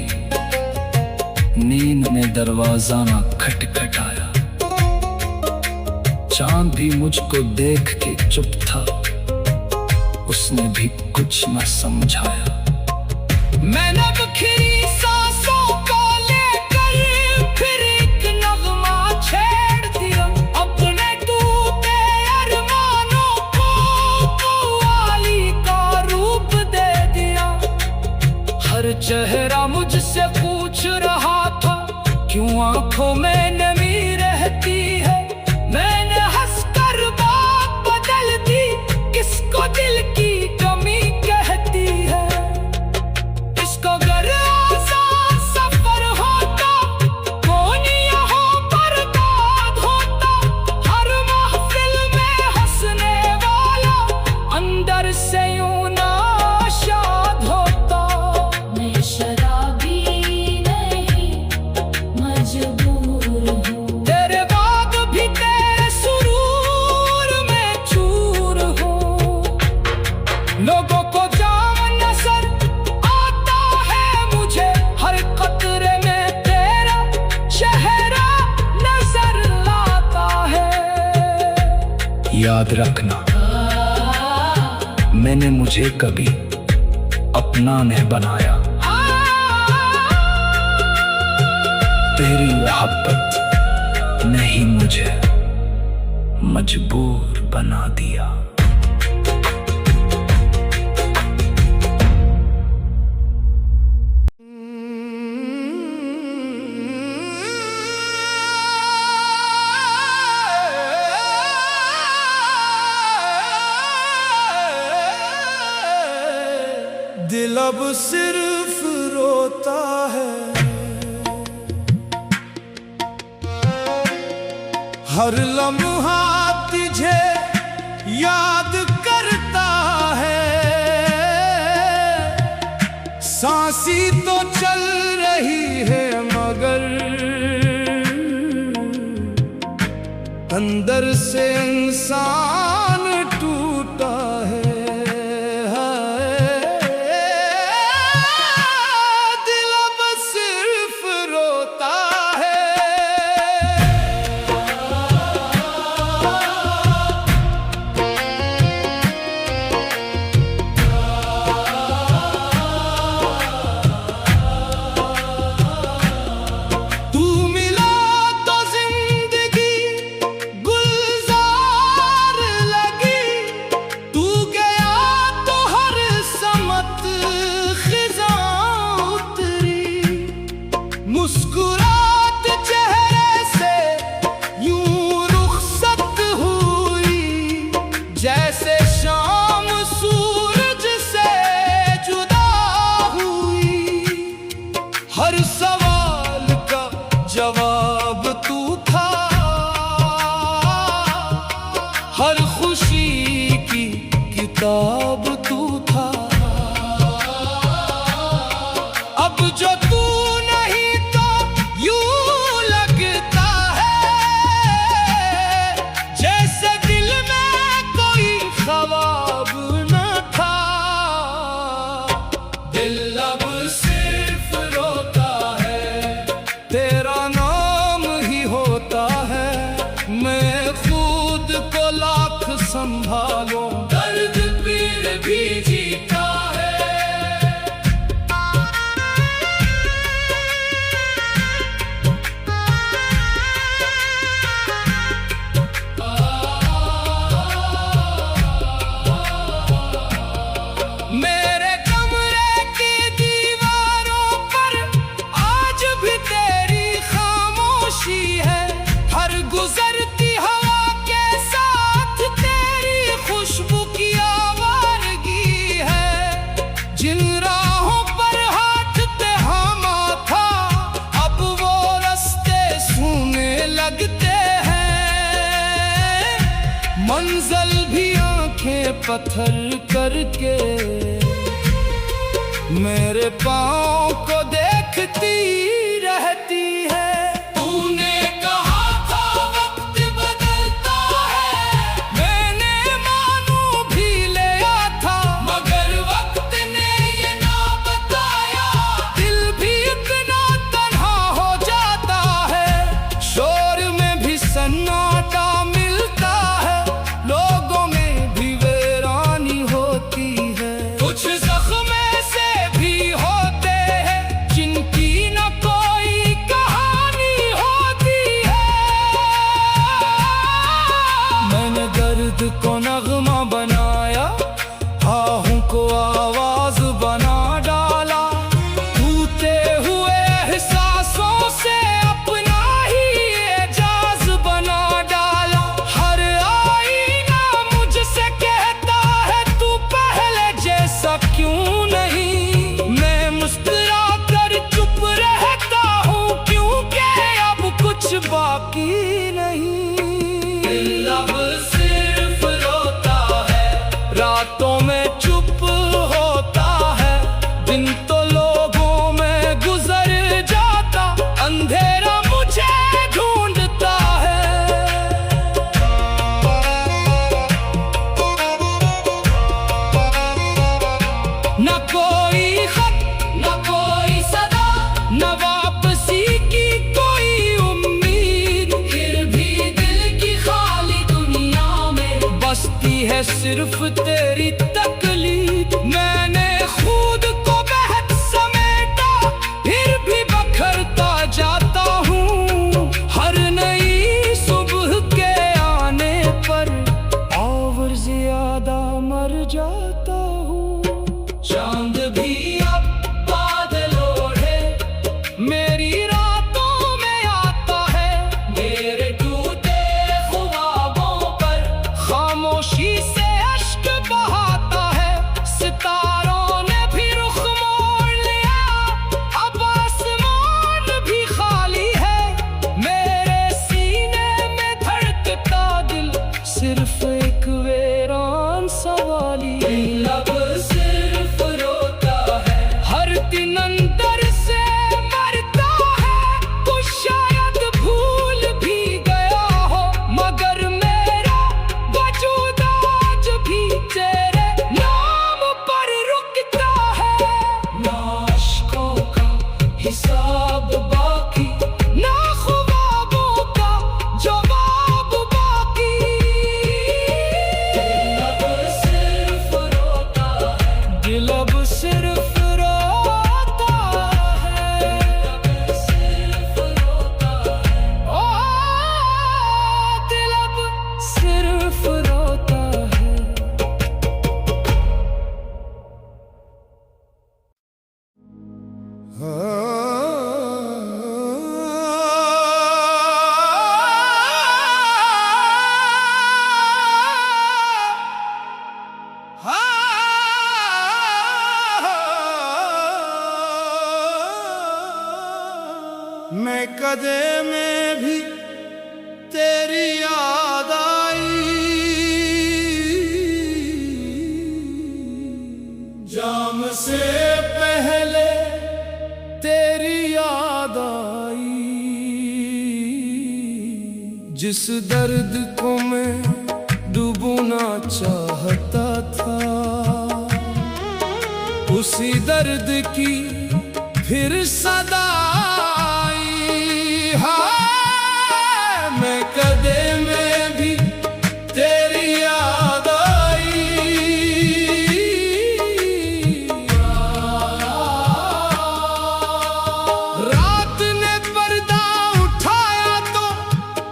नींद ने दरवाजा ना खटखटाया। चांद भी मुझको देख के चुप था, उसने भी कुछ न समझाया। मैंने बिखरी सांसों को लेकर फिर एक नगमा छेड़ दिया। अपने टूटे अरमानों को कव्वाली का रूप दे दिया। हर चेहरा मुझसे पूछ रहा था, क्यों आंखों में नमी रहती है। मैंने हंसकर बात बदल दी, किसको दिल की कमी कहती है। इसको अगर आसान सफर होता, कौन यहाँ बर्बाद होता। हर महफिल में हंसने वाला अंदर से यूं नाशाद होता। मैं शराबी नहीं, मजबूर हूँ। तेरे बाद भी तेरे सुरूर में चूर हूँ। लोगों को जाम नजर आता है मुझे, हर कतरे में तेरा चेहरा नजर आता है। याद रखना, मैंने मुझे कभी अपना नहीं बनाया। तेरी मोहब्बत नहीं मुझे मजबूर बना दिया। दिल अब सिर्फ रोता है, हर लम्हा तुझे याद करता है। सांसी तो चल रही है मगर अंदर से इंसान टूटा है। दिल अब सिर्फ रोता है। तू मिला तो जिंदगी गुलजार लगी, तू गया तो हर समत खिज़ा उतरी। मुस्कुरात चेहरे से यूं रुखसत हुई, जैसे शाम सूरज से जुदा हुई। हर सवाल का जवाब तू था, हर खुशी की किताब तू था। अब जो तू नहीं तो यूं लगता है, जैसे दिल में कोई ख्वाब न था। दिल अब सिर्फ रोता है, तेरा नाम ही होता है। मैं खुद को लाख संभालूं, दर्द पीर भी जीता है। मेरे कमरे की दीवारों पर आज भी तेरी खामोशी है। हर गुजरती हवा के साथ तेरी खुशबू की आवारगी है। जिन राहों पर हाथ थामा था, अब वो रास्ते सूने लगते हैं। मंजिल भी आंखें पत्थर करके मेरे पाँव को देखती रहती है। तूने कहा था वक्त बदलता है, मैंने मानू भी लिया था, मगर वक्त ने ये ना बताया। सिर्फ तेरी तकलीफ। मैंने खुद को बेहद समेटा, फिर भी बखरता जाता हूँ। हर नई सुबह के आने पर और ज्यादा मर जाता हूँ। चांद भी अब बादल ओढ़े मेरी रातों में आता है। मेरे टूटे ख्वाबों पर खामोशी से अश्क बहाता है। सितारों ने भी रुख मोड़ लिया, अब आसमान भी खाली है। मेरे सीने में धड़कता दिल सिर्फ एक वीरान सवाली। लब सिर्फ रोता है, हर दिन अंदर से मरता है। तू शायद भूल भी गया हो, मगर मेरा वजूद आज भी तेरे नाम पर रुकता है। ना अश्कों का हिसाब बाकी, ना ख्वाबों का जवाब बाकी। दिल अब सिर्फ रोता है, दिल अब सिर्फ रोता है, दिल अब सिर्फ रोता है। ओ दिल अब सिर्फ रोता है। मैं कदे में भी तेरी याद आई, जाम से पहले तेरी याद आई। जिस दर्द को मैं डूबना चाहता था, उसी दर्द की फिर सदा आई। हाँ, मैं कदे में भी तेरी याद आई। रात ने पर्दा उठाया तो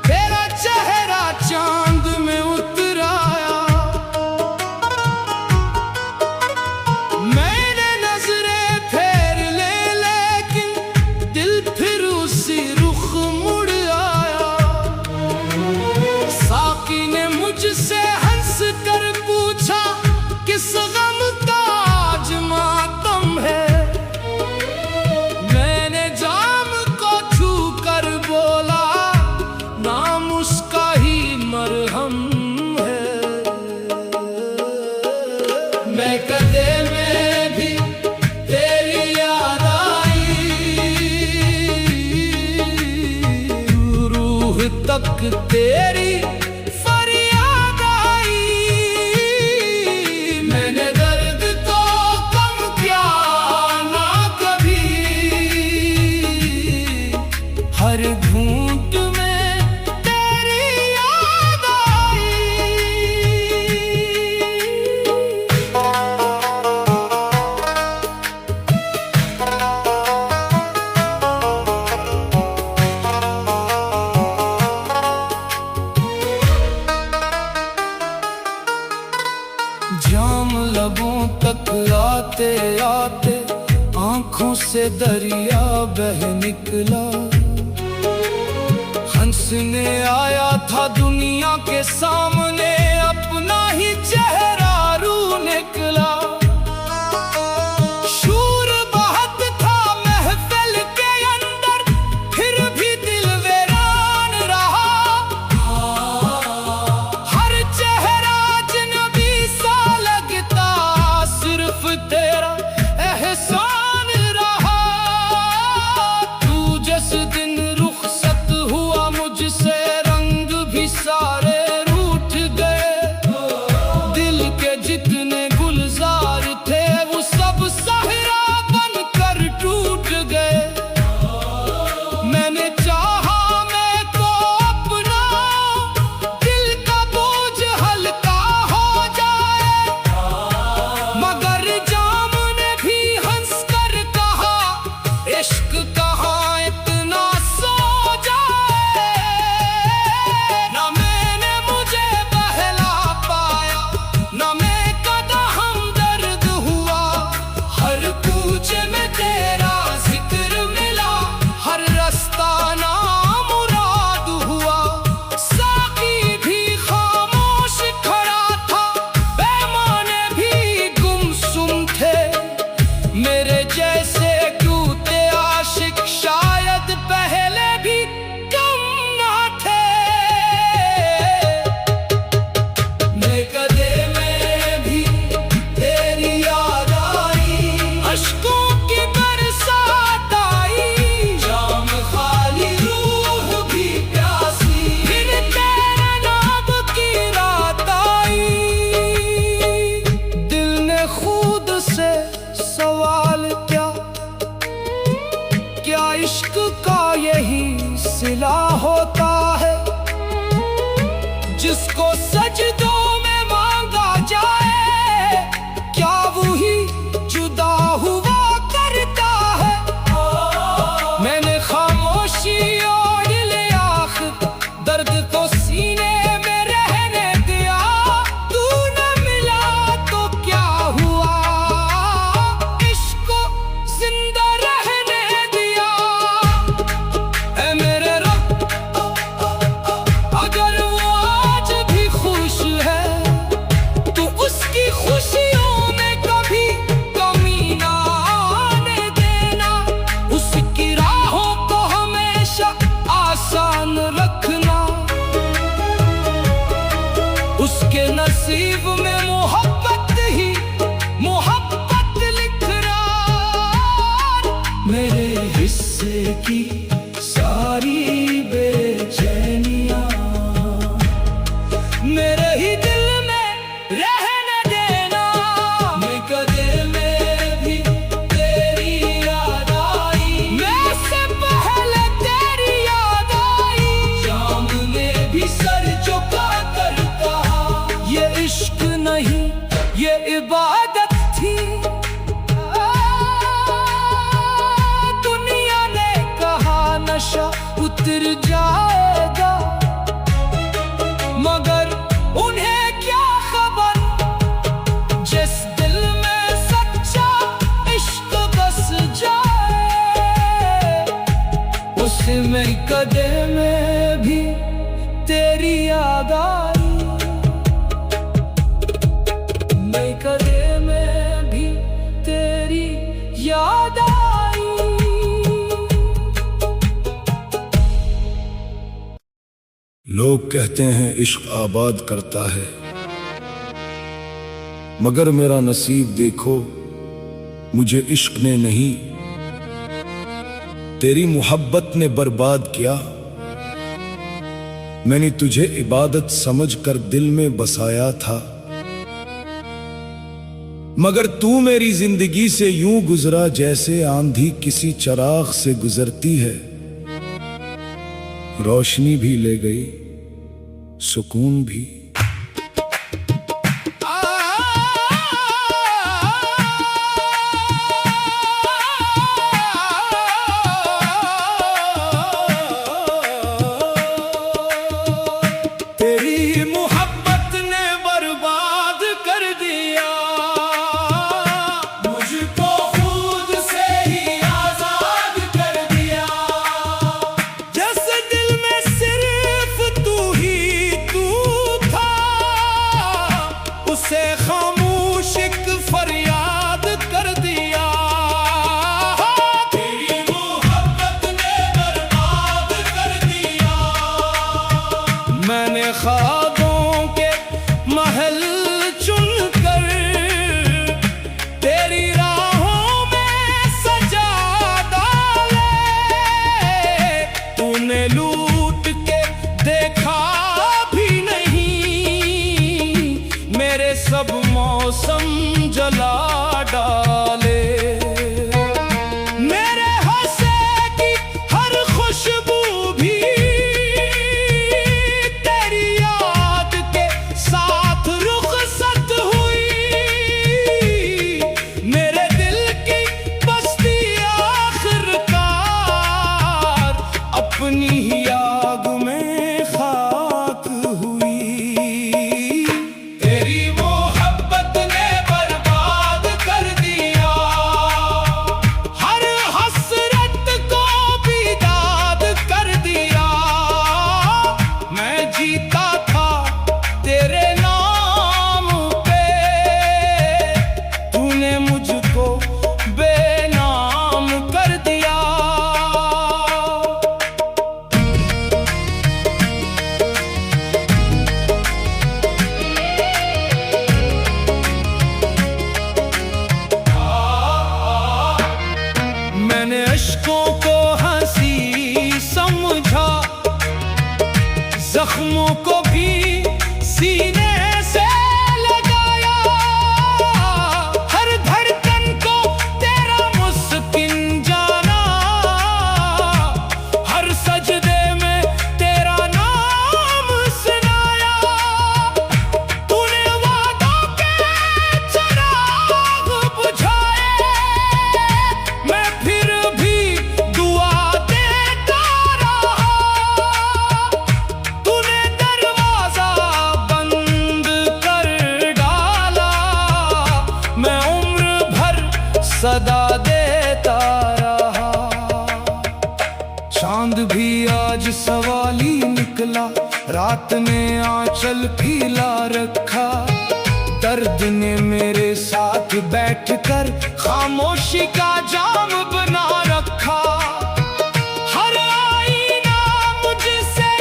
तेरा चेहरा चांद में उतर आया। मैंने नजरें फेर ले, लेकिन दिल फिर उसी रुख मुड़ आया। साकी ने मुझसे हंस कर पूछा, किस गम का आज मातम है। मैंने जाम को छू कर बोला, नाम उसका ही मरहम है। मैं कदे में भी तेरी याद आई, रूह तक तेरी फरियाद आई। मैंने दर्द को कम किया ना कभी, हर घूंट में तेरी याद आई। जाम लबों तक आते आते आंखों से दरिया बह निकला। हंसने आया था दुनिया के सामने, अपना ही चेहरा रू निकला। शूर बहुत था महफिल के अंदर, फिर भी दिल वीरान रहा। हर चेहरा अजनबी सा लगता, सिर्फ तेरा एहसान रहा। तू जिस दिन रुखसत हुआ मुझसे, रंग भी सा जिसको सजदों में मांगा जाए, क्या वही जुदा हुआ करता है। मैंने खामोशी ओढ़ लिया, दर्द को सीने में रहने दिया। तू न मिला तो क्या हुआ, इश्क को जिंदा रहने दिया। ऐ मेरे रब, अगर वो आज भी खुश है, तो उसकी खुशियों में कभी कमी ना आने देना। उसकी राहों को हमेशा आसान रखना। उसके नसीब में मोहब्बत ही मोहब्बत लिखना। मेरे हिस्से की सारी बेचैनियां मेरे ही दिल में रहने देना। मैं कदे में भी तेरी याद आई, मैं से पहले तेरी याद आई। शाम में भी सर झुका कर कहा, ये इश्क नहीं ये इबादत थी। दुनिया ने कहा नशा उतर जाएगा, मगर उन्हें क्या खबर, जिस दिल में सच्चा इश्क बस जाए। उसमें कदे में भी तेरी याद आई, मैं कदे में भी तेरी याद आई। लोग कहते हैं इश्क आबाद करता है, मगर मेरा नसीब देखो, मुझे इश्क ने नहीं तेरी मोहब्बत ने बर्बाद किया। मैंने तुझे इबादत समझकर दिल में बसाया था, मगर तू मेरी जिंदगी से यूं गुजरा जैसे आंधी किसी चराग से गुजरती है। रोशनी भी ले गई, सुकून भी। तेरी मोहब्बत ने बर्बाद कर दिया, मुझको खुद से ही आजाद कर दिया। जैसे दिल में सिर्फ तू ही तू था, उसे खामोश एक फरियाद कर दिया। तेरी मोहब्बत ने बर्बाद कर दिया। मैंने ख्वाबों के महल चुनकर तेरी राहों में सजा डाले। तूने लूट के देखा भी नहीं, मेरे सब मौसम जला डाले। मेरे हंसे की हर खुशबू भी तेरी याद के साथ रुखसत हुई। मेरे दिल की बस्ती आखिरकार अपनी ही आग में खाक हुई। तेरी मोहब्बत ने बर्बाद रात ने आंचल फीला रखा, दर्द ने मेरे साथ बैठकर खामोशी का जाम बना रखा। हर आईना मुझसे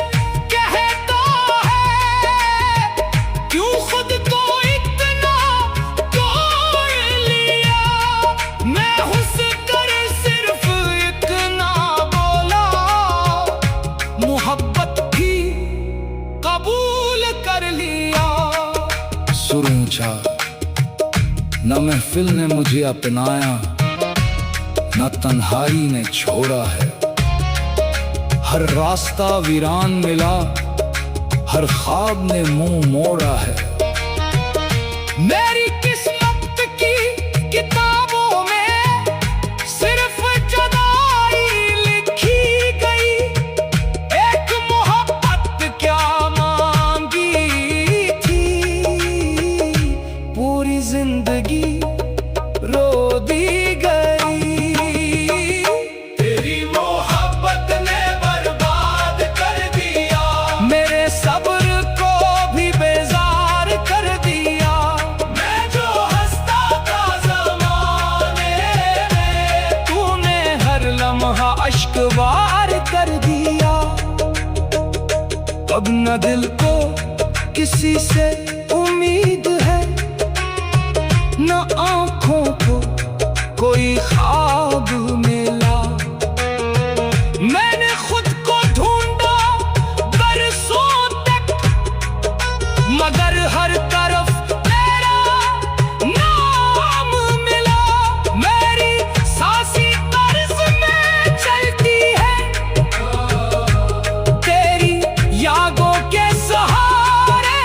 कहता है, क्यों खुद को इतना तोड़ लिया। मैं हंसकर सिर्फ इतना बोला, मोहब्बत भी कबूल कर लिया। सुर ऊंचा, न महफिल ने मुझे अपनाया, न तन्हाई ने छोड़ा है। हर रास्ता वीरान मिला, हर ख्वाब ने मुंह मोड़ा है। मेरी किस्मत की किताबों में सिर्फ जुदाई लिखी गई। एक मोहब्बत क्या मांगी थी, पूरी जिंदगी रो दी गई। तेरी मोहब्बत ने बर्बाद कर दिया, मेरे सब्र को भी बेजार कर दिया। मैं जो हंसता था ज़माने में, तूने हर लम्हा अश्कवार कर दिया। अब न दिल को किसी से उम्मीद है, न आंखों को कोई ख्वाब मिला। मैंने खुद को ढूंढा बरसों तक, मगर हर तरफ तेरा नाम मिला। मेरी सांसें तर्ज में चलती है, तेरी यादों के सहारे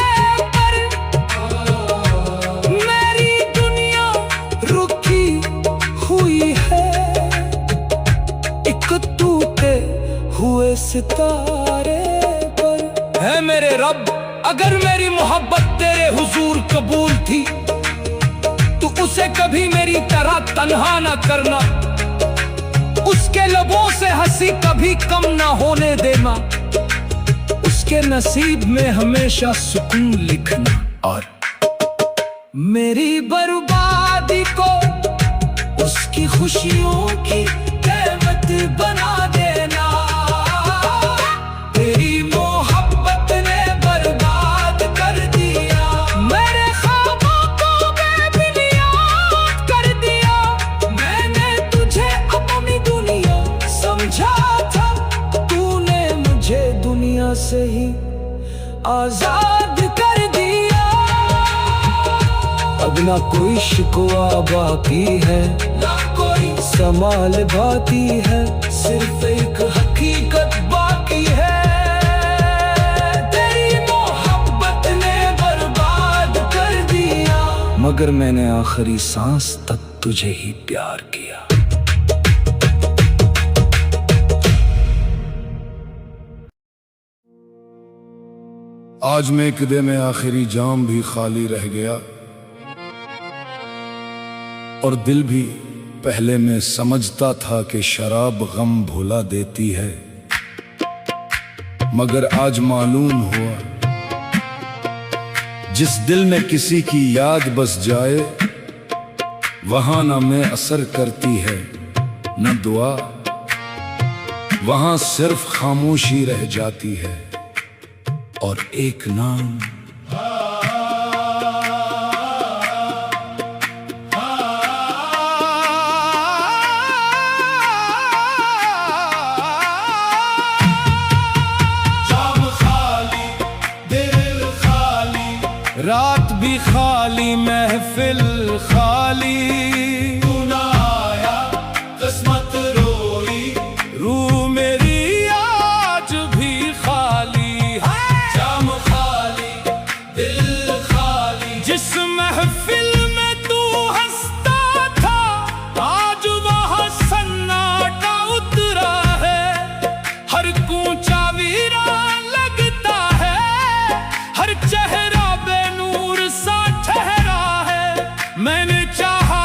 पर। मेरी दुनिया रुकी हुई है, एक टूटे हुए सितारे पर। है मेरे रब, अगर मेरी मोहब्बत तेरे हुजूर कबूल थी, तो उसे कभी मेरी तरह तन्हा न करना। उसके लबों से हंसी कभी कम ना होने देना। उसके नसीब में हमेशा सुकून लिखना, और मेरी बर्बादी को उसकी खुशियों की कीमत बना देना। तेरी मोहब्बत ने बर्बाद कर दिया, मेरे ख्वाबों को बेबुनियाद कर दिया। मैंने तुझे अपनी दुनिया समझा था, तूने मुझे दुनिया से ही आजाद कर दिया। अब ना कोई शिकवा बाकी है, ना कोई संभाल बाती है, सिर्फ एक हकीकत बाकी है। तेरी मोहब्बत ने बर्बाद कर दिया, मगर मैंने आखिरी सांस तक तुझे ही प्यार किया। आज मेकदे में आखिरी जाम भी खाली रह गया, और दिल भी पहले मैं समझता था कि शराब गम भुला देती है, मगर आज मालूम हुआ जिस दिल में किसी की याद बस जाए, वहां न मैं असर करती है न दुआ, वहां सिर्फ खामोशी रह जाती है और एक नाम। रात भी खाली, महफिल खाली, तू ना आया किस्मत रोई, रूह मेरी आज भी खाली है। जाम खाली, दिल खाली। जिस महफिल में तू हंसता था, आज वहाँ सन्नाटा उतरा है। हर कूंचा वीरान लगता है, हर चेहरा बेनूर सा ठहरा है। मैंने चाहा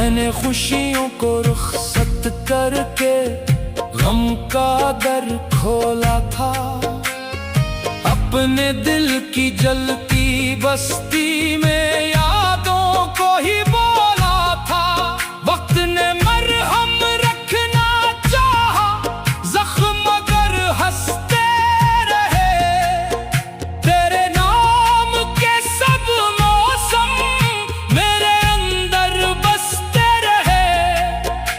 मैंने खुशियों को रुखसत करके गम का दर खोला था। अपने दिल की जलती बस्ती में यादों को ही बोला था। वक्त ने मरहम रखना चाहा, जख्म मगर हंसते रहे। तेरे नाम के सब मौसम मेरे अंदर बसते रहे।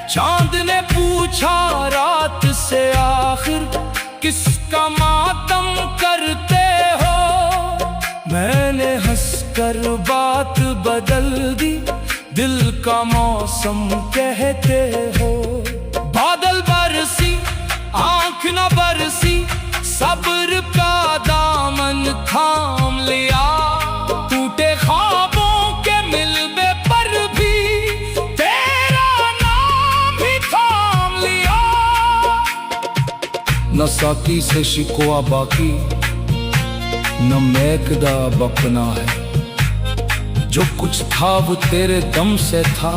चांद ने पूछा रात से आखिर किसका मातम करते हो। मैंने हंसकर बात बदल दी, दिल का मौसम कहते हो। बादल बरसी आंख न बरसी, सब्र का दामन थाम लिया। टूटे ख्वाबों के मिलबे पर भी तेरा नाम ही थाम लिया। न साकी से शिकवा बाकी, न मैकदा बपना है। जो कुछ था वो तेरे दम से था,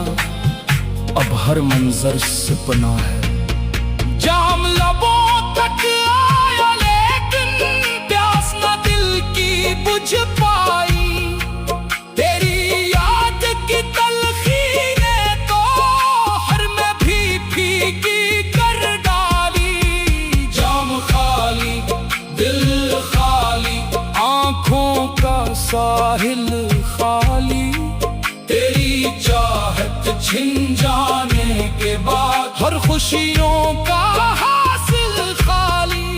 अब हर मंजर सपना है। जाम लबों तक आया लेकिन प्यास न दिल की बुझ पाई। तेरी याद की तलखी ने तो हर में भी फीकी कर डाली। जाम खाली दिल खाली, आंखों का साहिल खाली। तेरी चाहत छिन जाने के बाद हर खुशियों का हासिल खाली।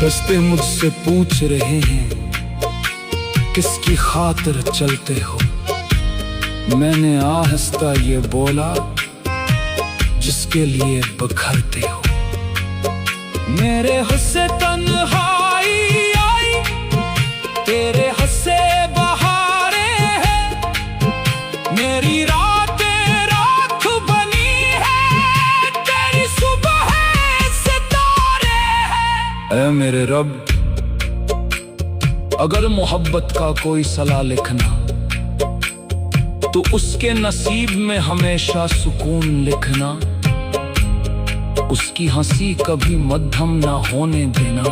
रस्ते मुझसे पूछ रहे हैं किसकी खातिर चलते हो। मैंने आहिस्ता ये बोला जिसके लिए बखरते हो। मेरे हंसे तन्हाई आई, तेरे हंसे बहारे हैं। मेरी रातें रात बनी है, तेरी सुबह सितारे हैं। ऐ मेरे रब, अगर मोहब्बत का कोई सला लिखना तो उसके नसीब में हमेशा सुकून लिखना। उसकी हंसी कभी मध्यम ना होने देना।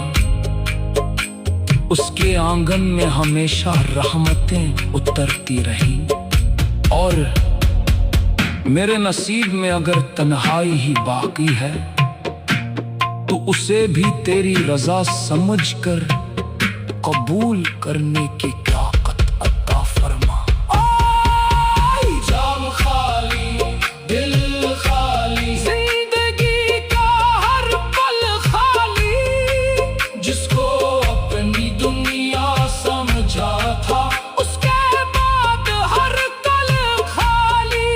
उसके आंगन में हमेशा रहमतें उतरती रही। और मेरे नसीब में अगर तन्हाई ही बाकी है तो उसे भी तेरी रजा समझकर कबूल करने की ताकत अता फरमा। जाम खाली दिल खाली, जिंदगी का हर पल खाली। जिसको अपनी दुनिया समझा था उसके बाद हर कल खाली।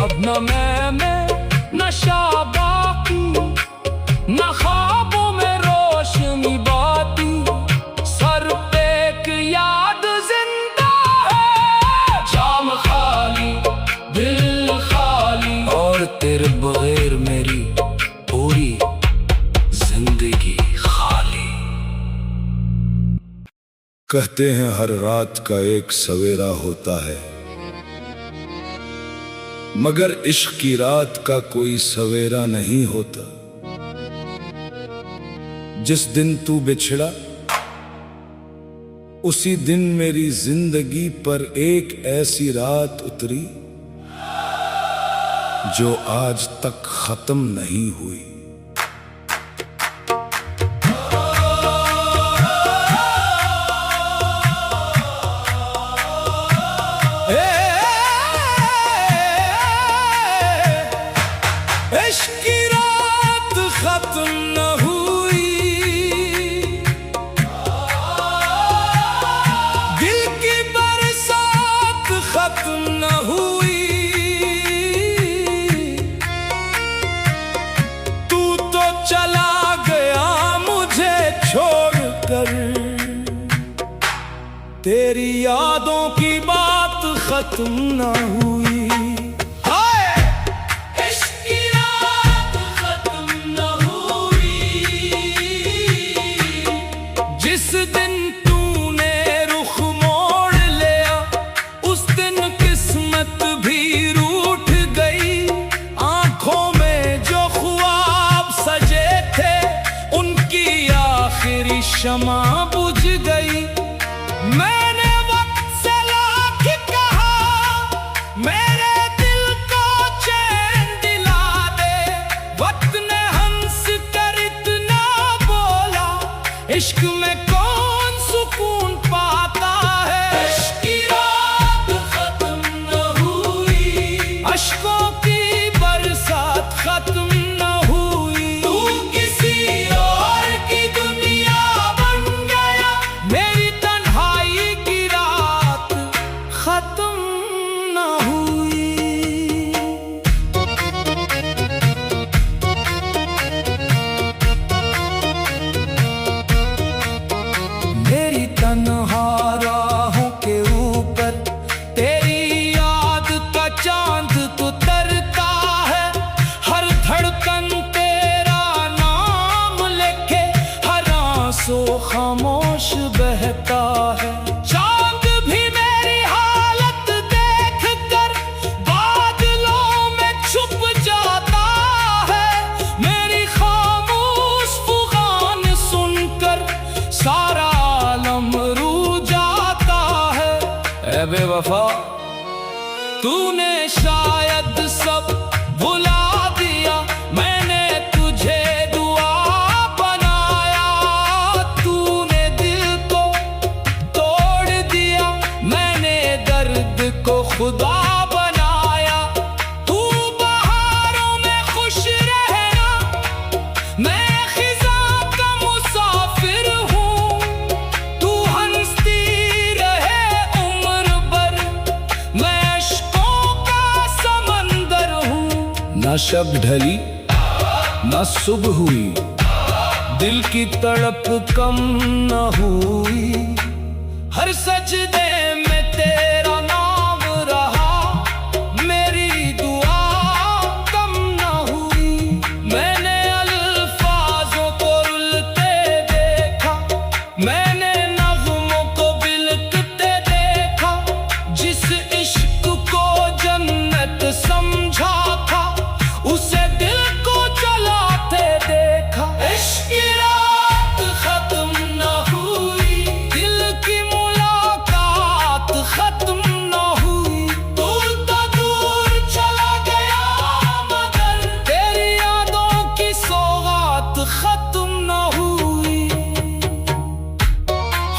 अब न मैं में नशा बाकी, न ख्वाबों में रोशनी बाती। सर पे एक याद जिंदा है। जाम खाली दिल खाली, और तेरे बगैर मेरी पूरी जिंदगी खाली। कहते हैं हर रात का एक सवेरा होता है, मगर इश्क की रात का कोई सवेरा नहीं होता। जिस दिन तू बिछड़ा उसी दिन मेरी जिंदगी पर एक ऐसी रात उतरी जो आज तक खत्म नहीं हुई। इश्क की रात खत्म न हुई, दिल की बरसात खत्म न हुई। तू तो चला गया मुझे छोड़कर, तेरी यादों की बात खत्म न हुई। जिस दिन तूने रुख मोड़ लिया उस दिन किस्मत भी रू इश्क में कौन सुकून पाता है। इश्क की रात खत्म न हुई, अश्कों की बरसात खत्म न हुई। तू किसी और की दुनिया बन गया, मेरी तन्हाई की रात खत्म न हुई। मेरी तन्हा राहों के ऊपर तेरी याद का चांद तो तरता है। हर धड़कन तेरा नाम लेके हर आंसू खामोश बहता है। चांद भी मेरी हालत देख कर बादलों में छुप जाता है। मेरी खामोश फुगान सुनकर सारा आलम रू जाता है। ऐ बेवफा तूने शायद सब भुला दिया, मैंने तुझे दुआ बनाया। तूने दिल को तोड़ दिया, मैंने दर्द को खुदा बनाया। तू बहारों में खुश रहना, मैं खिज़ां का मुसाफिर हूँ। तू हंसती रहे उम्र भर, मैं अश्कों का समंदर हूँ। ना शब ढली ना सुबह हुई, दिल की तड़प कम न हुई। हर सजदे में तेरा नाम रहा, मेरी दुआ कम न हुई। मैंने अल्फाजों को रुलते देखा, मैंने नग़्मों को बिलकते देखा। जिस इश्क को जन्नत समझा था, उसे दिल को जलाते देखा। इश्क की रात खत्म न हुई, दिल की मुलाकात खत्म न हुई। तू तो दूर चला गया, मगर तेरी यादों की सौगात खत्म न हुई।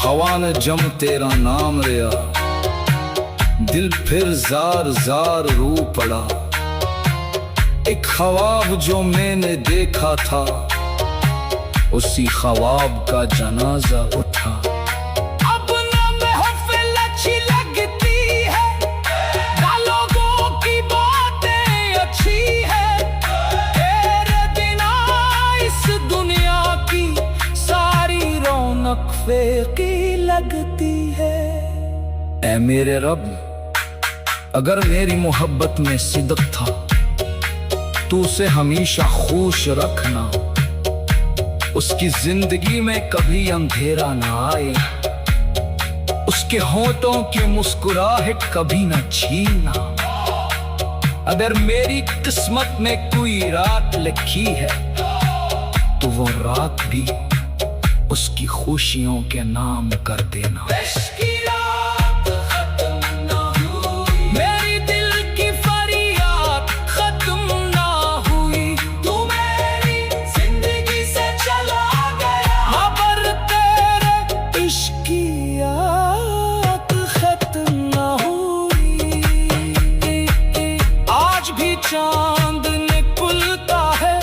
हवा ने जम तेरा नाम लिया, दिल फिर जार जार रू पड़ा। एक ख्वाब जो मैंने देखा था, उसी ख्वाब का जनाजा उठा। अब ना महफिल अच्छी लगती है, ना लोगों की बातें अच्छी है। तेरे बिना इस दुनिया की सारी रौनक फीकी लगती है। ऐ मेरे रब, अगर मेरी मोहब्बत में सिदक था, तू उसे हमेशा खुश रखना। उसकी जिंदगी में कभी अंधेरा ना आए, उसके होठों की मुस्कुराहट कभी न छीनना। अगर मेरी किस्मत में कोई रात लिखी है, तो वो रात भी उसकी खुशियों के नाम कर देना। इश्क की रात खत्म न हुई, मेरी दिल की फरियाद खत्म ना हुई। तू मेरी जिंदगी से चला गया, मगर तेरे इश्क की याद खत्म ना हुई। आज भी चांद निकलता है,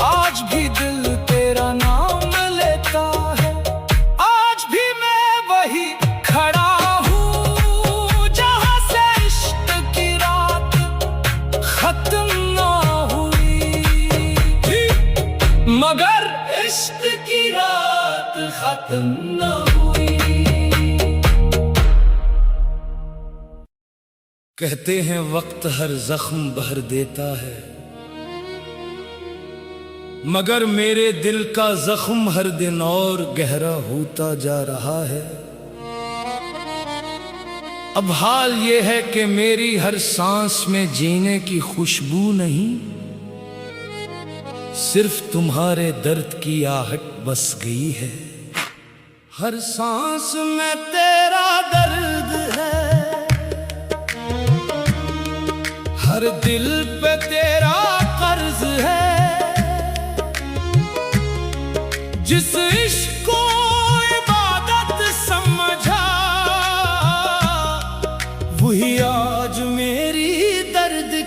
आज भी दिल तेरा नाम लेता है। आज भी मैं वही खड़ा हूँ, जहाँ से इश्क की रात खत्म ना हुई। मगर इश्क की रात खत्म न हुई। कहते हैं वक्त हर जख्म भर देता है, मगर मेरे दिल का जख्म हर दिन और गहरा होता जा रहा है। अब हाल ये है कि मेरी हर सांस में जीने की खुशबू नहीं, सिर्फ तुम्हारे दर्द की आहट बस गई है। हर सांस में तेरा दर्द है, हर दिल पे तेरा कर्ज है। जिस इश्क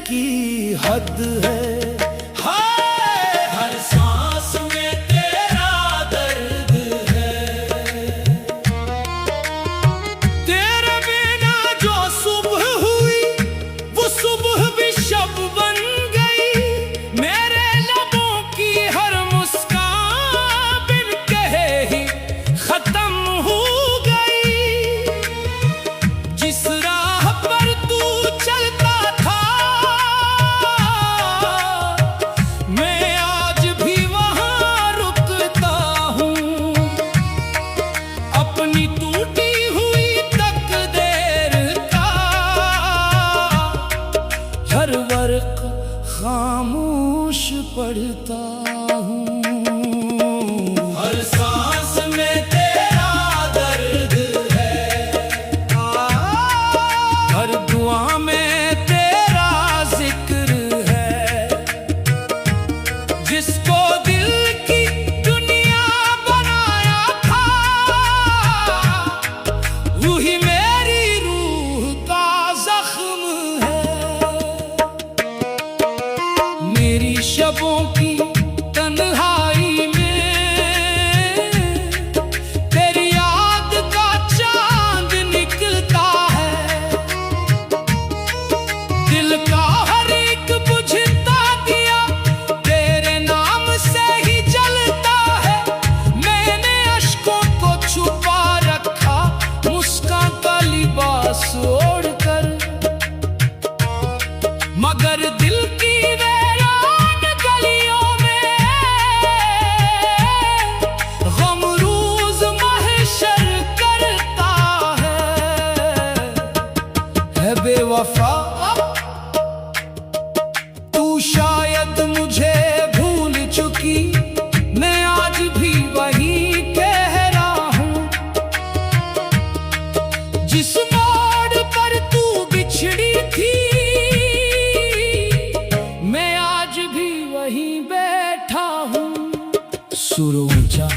की हद है। हर सांस में तेरा दर्द है। तेरे बिना जो सुबह हुई वो सुबह भी शब बन गई। मेरे लबों की हर मुस्कान बिन कहे ही खत्म हो गई। जिस राह पर तू चलता था मैं आज भी वहां रुकता हूँ। अपनी टूटी हुई तकदीर का हर वर्क खामोश पढ़ता हूँ। हर सांस में तेरा दर्द है। हर दुआ में तेरा जिक्र है। जिसको दिल की दुनिया बनाया था वही मेरी रूह का जख्म है। मेरी शबों की तन्हाई में तेरी याद का चांद निकलता है। दिल का हर एक बुझता दिया तेरे नाम से ही जलता है। मैंने अश्कों को छुपा रखा मुस्कान का लिबास ओढ़कर। मगर दिल की वीरान गलियों में गम रोज महशर करता है बेवफा। तू शायद मुझे भूल चुकी मैं आज भी वही कह रहा हूँ। जिस मोड़ पर तू बिछड़ी थी मैं आज भी वहीं बैठा हूँ। सुर ऊंचा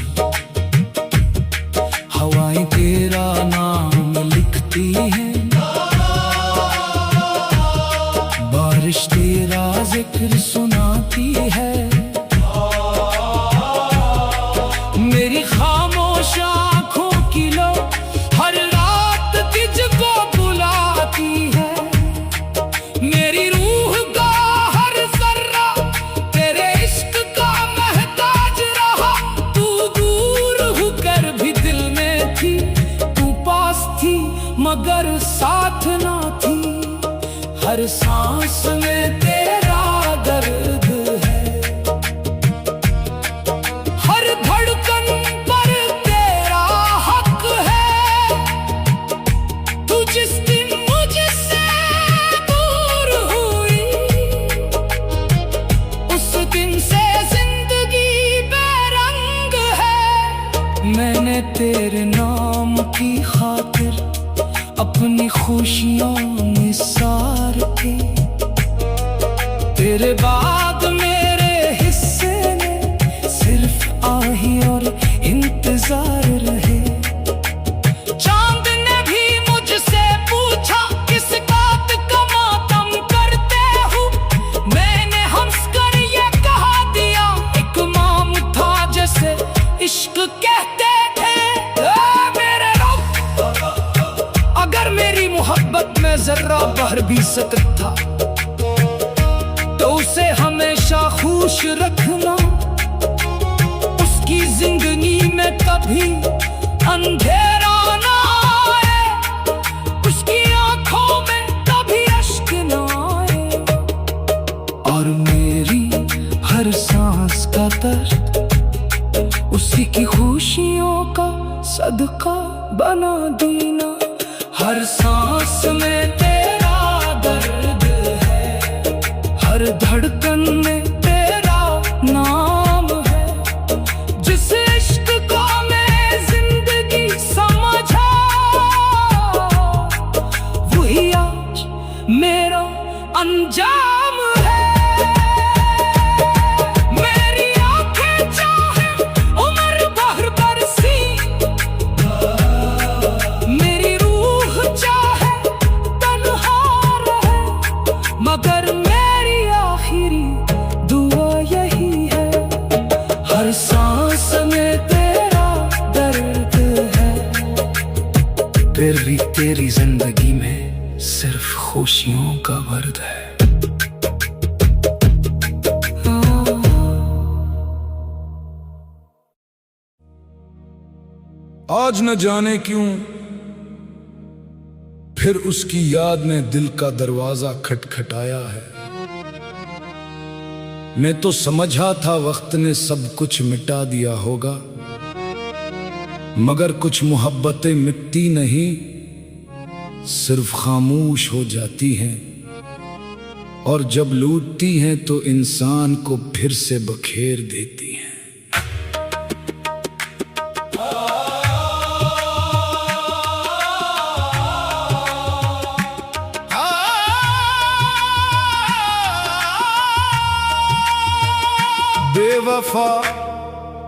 हवाएं तेरा नाम लिखती हैं। बारिश तेरा जिक्र सुनाती है। मेरी खामोश आंखों की लो हर रात तुझको बुलाती है। मेरी रूह का हर जर्रा तेरे इश्क का महताज रहा। तू दूर होकर भी दिल में थी। तू पास थी मगर साथ ना थी। हर सांस में तेरा दर्द है। हर धड़कन पर तेरा हक है। तू जिस दिन मुझसे दूर हुई उस दिन से जिंदगी बेरंग है। मैंने तेरे नाम की खातिर अपनी खुशियां निसार की। तेरे बाद मेरे हिस्से में सिर्फ आही और इंतजार रहे। चांद ने भी मुझसे पूछा किस बात का मातम करते हो। मैंने हंसकर ये कहा दिया एक माम था जैसे इश्क कहते थे। मेरे रब अगर मेरी मोहब्बत में जर्रा बहर भी सतत था तो उसे हमेशा खुश रखना। उसकी जिंदगी में कभी अंधेरा ना आए। उसकी आंखों में कभी अश्क ना आए। और मेरी हर सांस का दर्द उसी की खुशियों का सदका बना देना। हर सांस में तेरा दर्द है। हर धड़कन में तेरा नाम है। जिस इश्क को मैं जिंदगी समझा वही आज मेरा अंजाम है। मेरी आंखें चाहे उम्र भर बरसी। मेरी रूह चाहे तन्हा रहे मगर मैं बहुत है। आज न जाने क्यों फिर उसकी याद ने दिल का दरवाजा खटखटाया है। मैं तो समझा था वक्त ने सब कुछ मिटा दिया होगा, मगर कुछ मोहब्बतें मिटती नहीं, सिर्फ खामोश हो जाती हैं, और जब लूटती हैं तो इंसान को फिर से बखेर देती हैं। बेवफा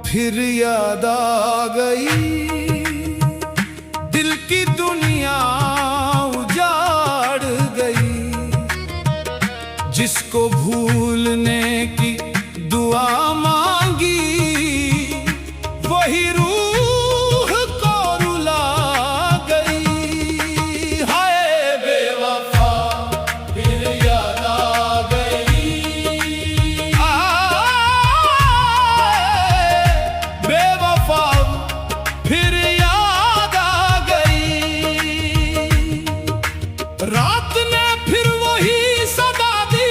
फिर याद आ गई, दिल की दुनिया उजाड़ गई, जिसको भूलने की दुआ मांगी वही रूह को रुला गई। हाय बेवफा फिर याद आ गई, बेवफा फिर याद आ गई। रात ने फिर वही सदा दी,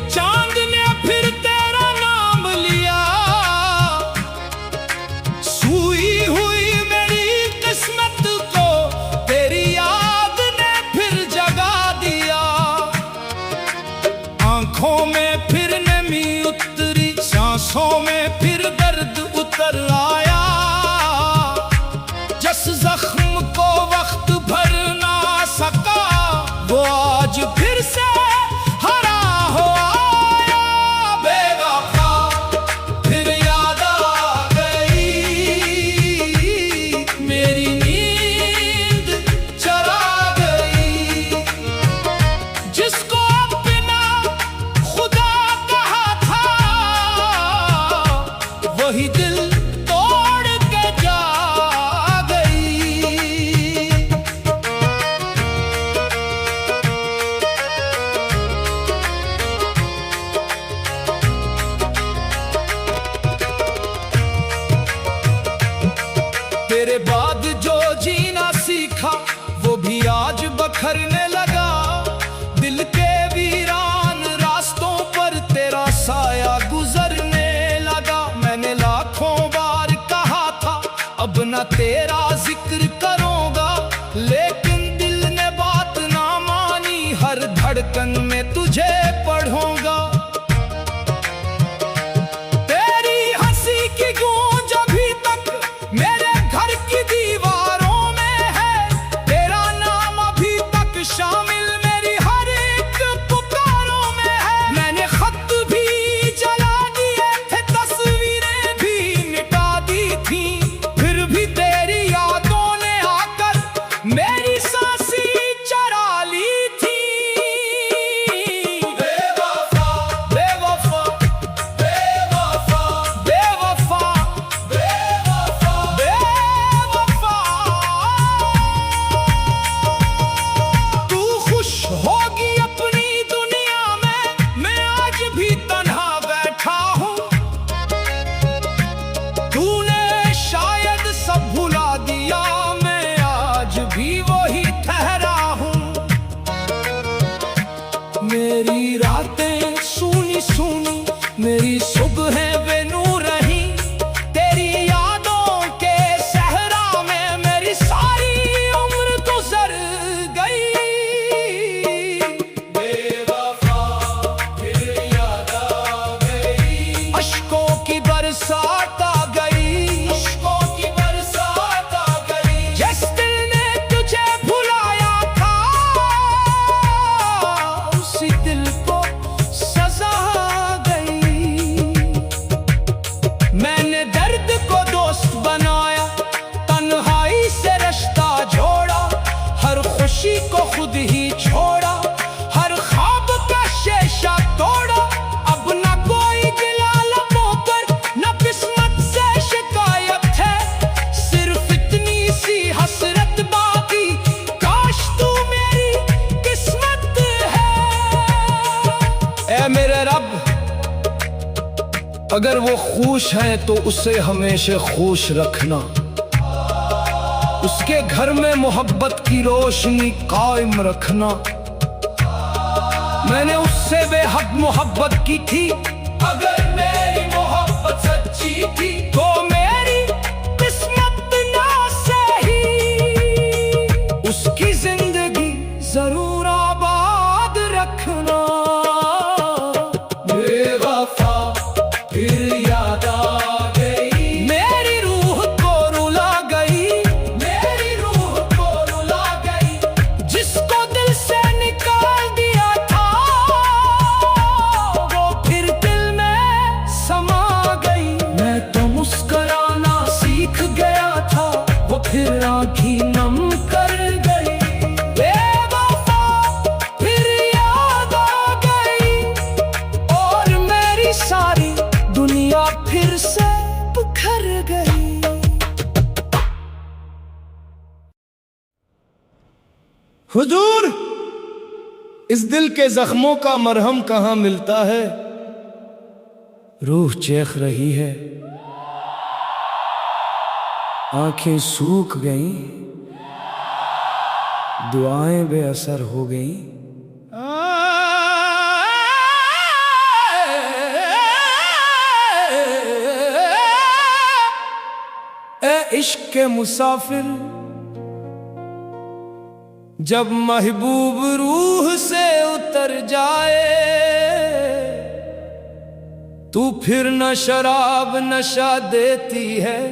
चांद ने फिर तेरा नाम लिया, सूई हुई मेरी किस्मत को तेरी याद ने फिर जगा दिया। आंखों में फिर नमी उतरी, सांसों में फिर दर्द उतर आया, जिस जख्म को वक्त भर ना सका वो आज फिर से हरा हो आया। बेवफा फिर याद आ गई, मेरी नींद चरा गई, जिसको अपना खुदा कहा था वही दिल तोड़ के जा गई। तेरे बाद जो जीना सीखा वो भी आज बखरने लगा, दिल के वीरान रास्तों पर तेरा साया गुजरने लगा। मैंने लाखों बार कहा था अब न तेरा जिक्र करूंगा, लेकिन दिल ने बात ना मानी, हर धड़कन में तुझे पढ़ूंगा। तेरी हंसी की गूंज अभी तक मेरे घर की दीवारों में है, तेरा नाम अभी तक शामिल मेरी हर एक पुकारों में है। मैंने खत भी जला दिए थे, तस्वीरें भी मिटा दी थी, फिर भी तेरी यादों ने आकर मेरी सांसें चरा ली थी। बेवफा बेवफा बेवफा बेवफा बेवफा बेवफा, तू खुश होगी अपनी दुनिया में, मैं आज भी तन्हा बैठा हूँ। तूने शायद सब भुला दिया, मैं आज भी वही ठहरा हूँ। मेरी रातें सूनी सूनी, मेरी सुबहें बेनूर रही, तेरी यादों के सहरा में मेरी सारी उम्र गुजर गई। बेवफा फिर याद आ गई, अश्कों की बरसात आ गई, अश्कों की बरसात आ गई, जिस दिल ने तुझे भुलाया था उसी दिल को सजा गई। ऐ मेरे रब, अगर वो खुश हैं तो उसे हमेशा खुश रखना, उसके घर में मोहब्बत की रोशनी कायम रखना। मैंने उससे बेहद मोहब्बत की थी, अगर मेरी मोहब्बत सच्ची थी तो मेरी किस्मत ना सही, उसकी जिंदगी जरूर आबाद रखना। बेवफा फिर याद आ गई, मेरी रूह को रुला गई, मेरी रूह को रुला गई, जिसको दिल से निकाल दिया था वो फिर दिल में समा गई। मैं तो मुस्कुराना सीख गया था, वो फिर आंखें नम कर गई। बेवफा फिर याद आ गई और मेरी सारी दुनिया फिर से बिखर गई। हुजूर, इस दिल के जख्मों का मरहम कहाँ मिलता है? रूह चेख रही है, आंखें सूख गईं, दुआएं बेअसर हो गईं। ए इश्क के मुसाफिर, जब महबूब रूह से उतर जाए, तू फिर न शराब नशा देती है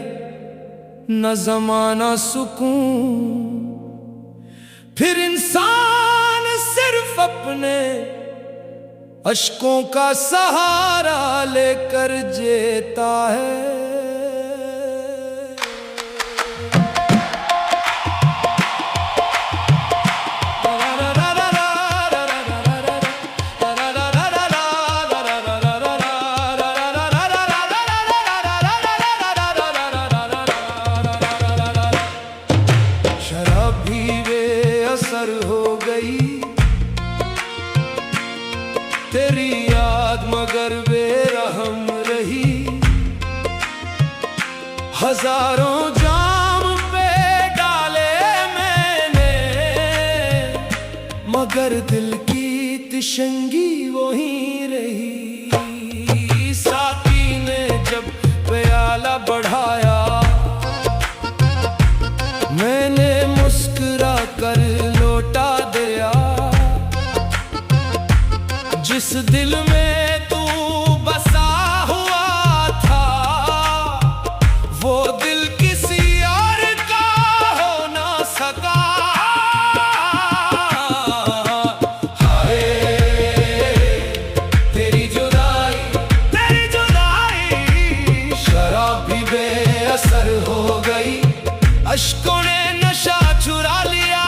न जमाना सुकून। फिर इंसान सिर्फ अपने अश्कों का सहारा लेकर जीता है। शराब भी बेअसर हो गई, तेरी याद मगर बेरहम रही। हजारों जाम पे डाले मैंने, मगर दिल की तिशंगी वही रही। साथी ने जब प्याला बढ़ाया, मैंने मुस्कुरा कर लौटा दिया। जिस दिल में तू बसा हुआ था, वो दिल किसी और का हो ना सका। हाय तेरी जुदाई, तेरी जुदाई, शराब भी बेअसर हो गई, अश्कों ने नशा चुरा लिया।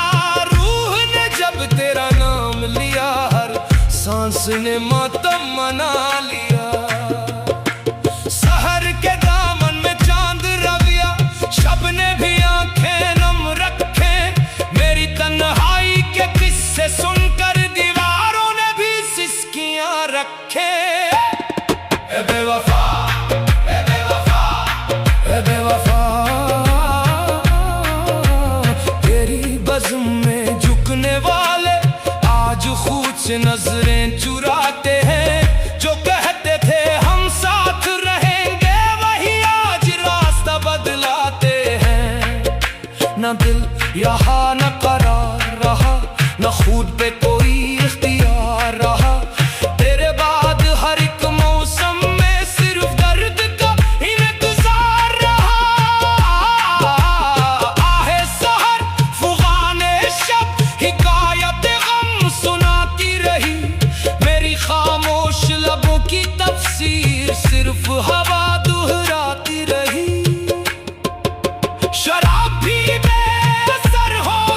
रूह ने जब तेरा नाम लिया, हर सांस ने मातम मना लिया। सहर के दामन में चांद रविया, शब ने भी आंखें नम रखे। मेरी तन्हाई के किस्से सुनकर दीवारों ने भी सिसकियां रखे। ए बेवफा, ए बेवफा, ए बेवफा, तेरी बज़्म में झुकने वाले आज खुद से नजरें चुराते हैं। जो कहते थे हम साथ रहेंगे, वही आज रास्ता बदलाते हैं। न दिल यहाँ न करार रहा, न खुद पे कोई इख्तियार रहा। तेरे बाद हर एक मौसम में सिर्फ दर्द का इंतजार रहा। आहे सहर फुगाने शब हिकायत गम सुनाती रही। मेरी खामोश लबों की तफसीर सिर्फ हवा दोहराती रही। शराब भी बेअसर हो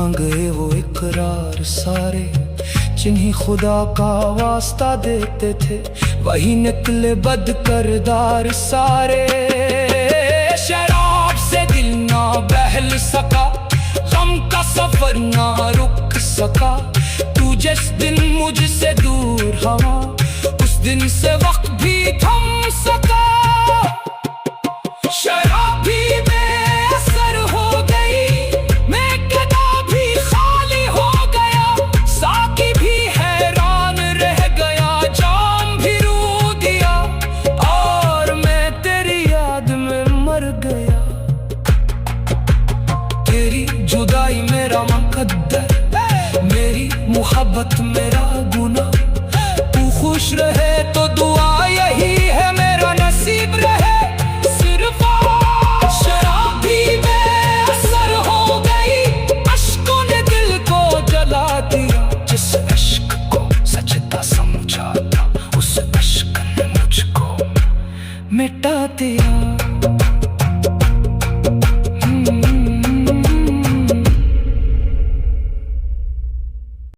कहाँ गए वो इकरार सारे, जिन्हें खुदा का वास्ता देते थे, वही निकले बद करदार सारे। शराब से दिल ना बहल सका, गम का सफर ना रुक सका, तू जिस दिन मुझसे दूर हवा, उस दिन से वक्त भी थम सका। शराब भी बेअसर हो गई, मैं कदा भी खाली हो गया, साकी भी हैरान रह गया, जाम भी रू दिया, और मैं तेरी याद में मर गया। तेरी जुदाई मेरा मुकद्दर, मेरी मुहब्बत मेरा गुनाह, तू खुश रहे तो दुआ यही है, मेरा नसीब रहे सिर्फ। शराब भी बेअसर हो गई, अश्कों ने दिल को जला दिया, जिस अश्क को सच्चा समझा था, उस अश्क ने मुझको मिटा दिया।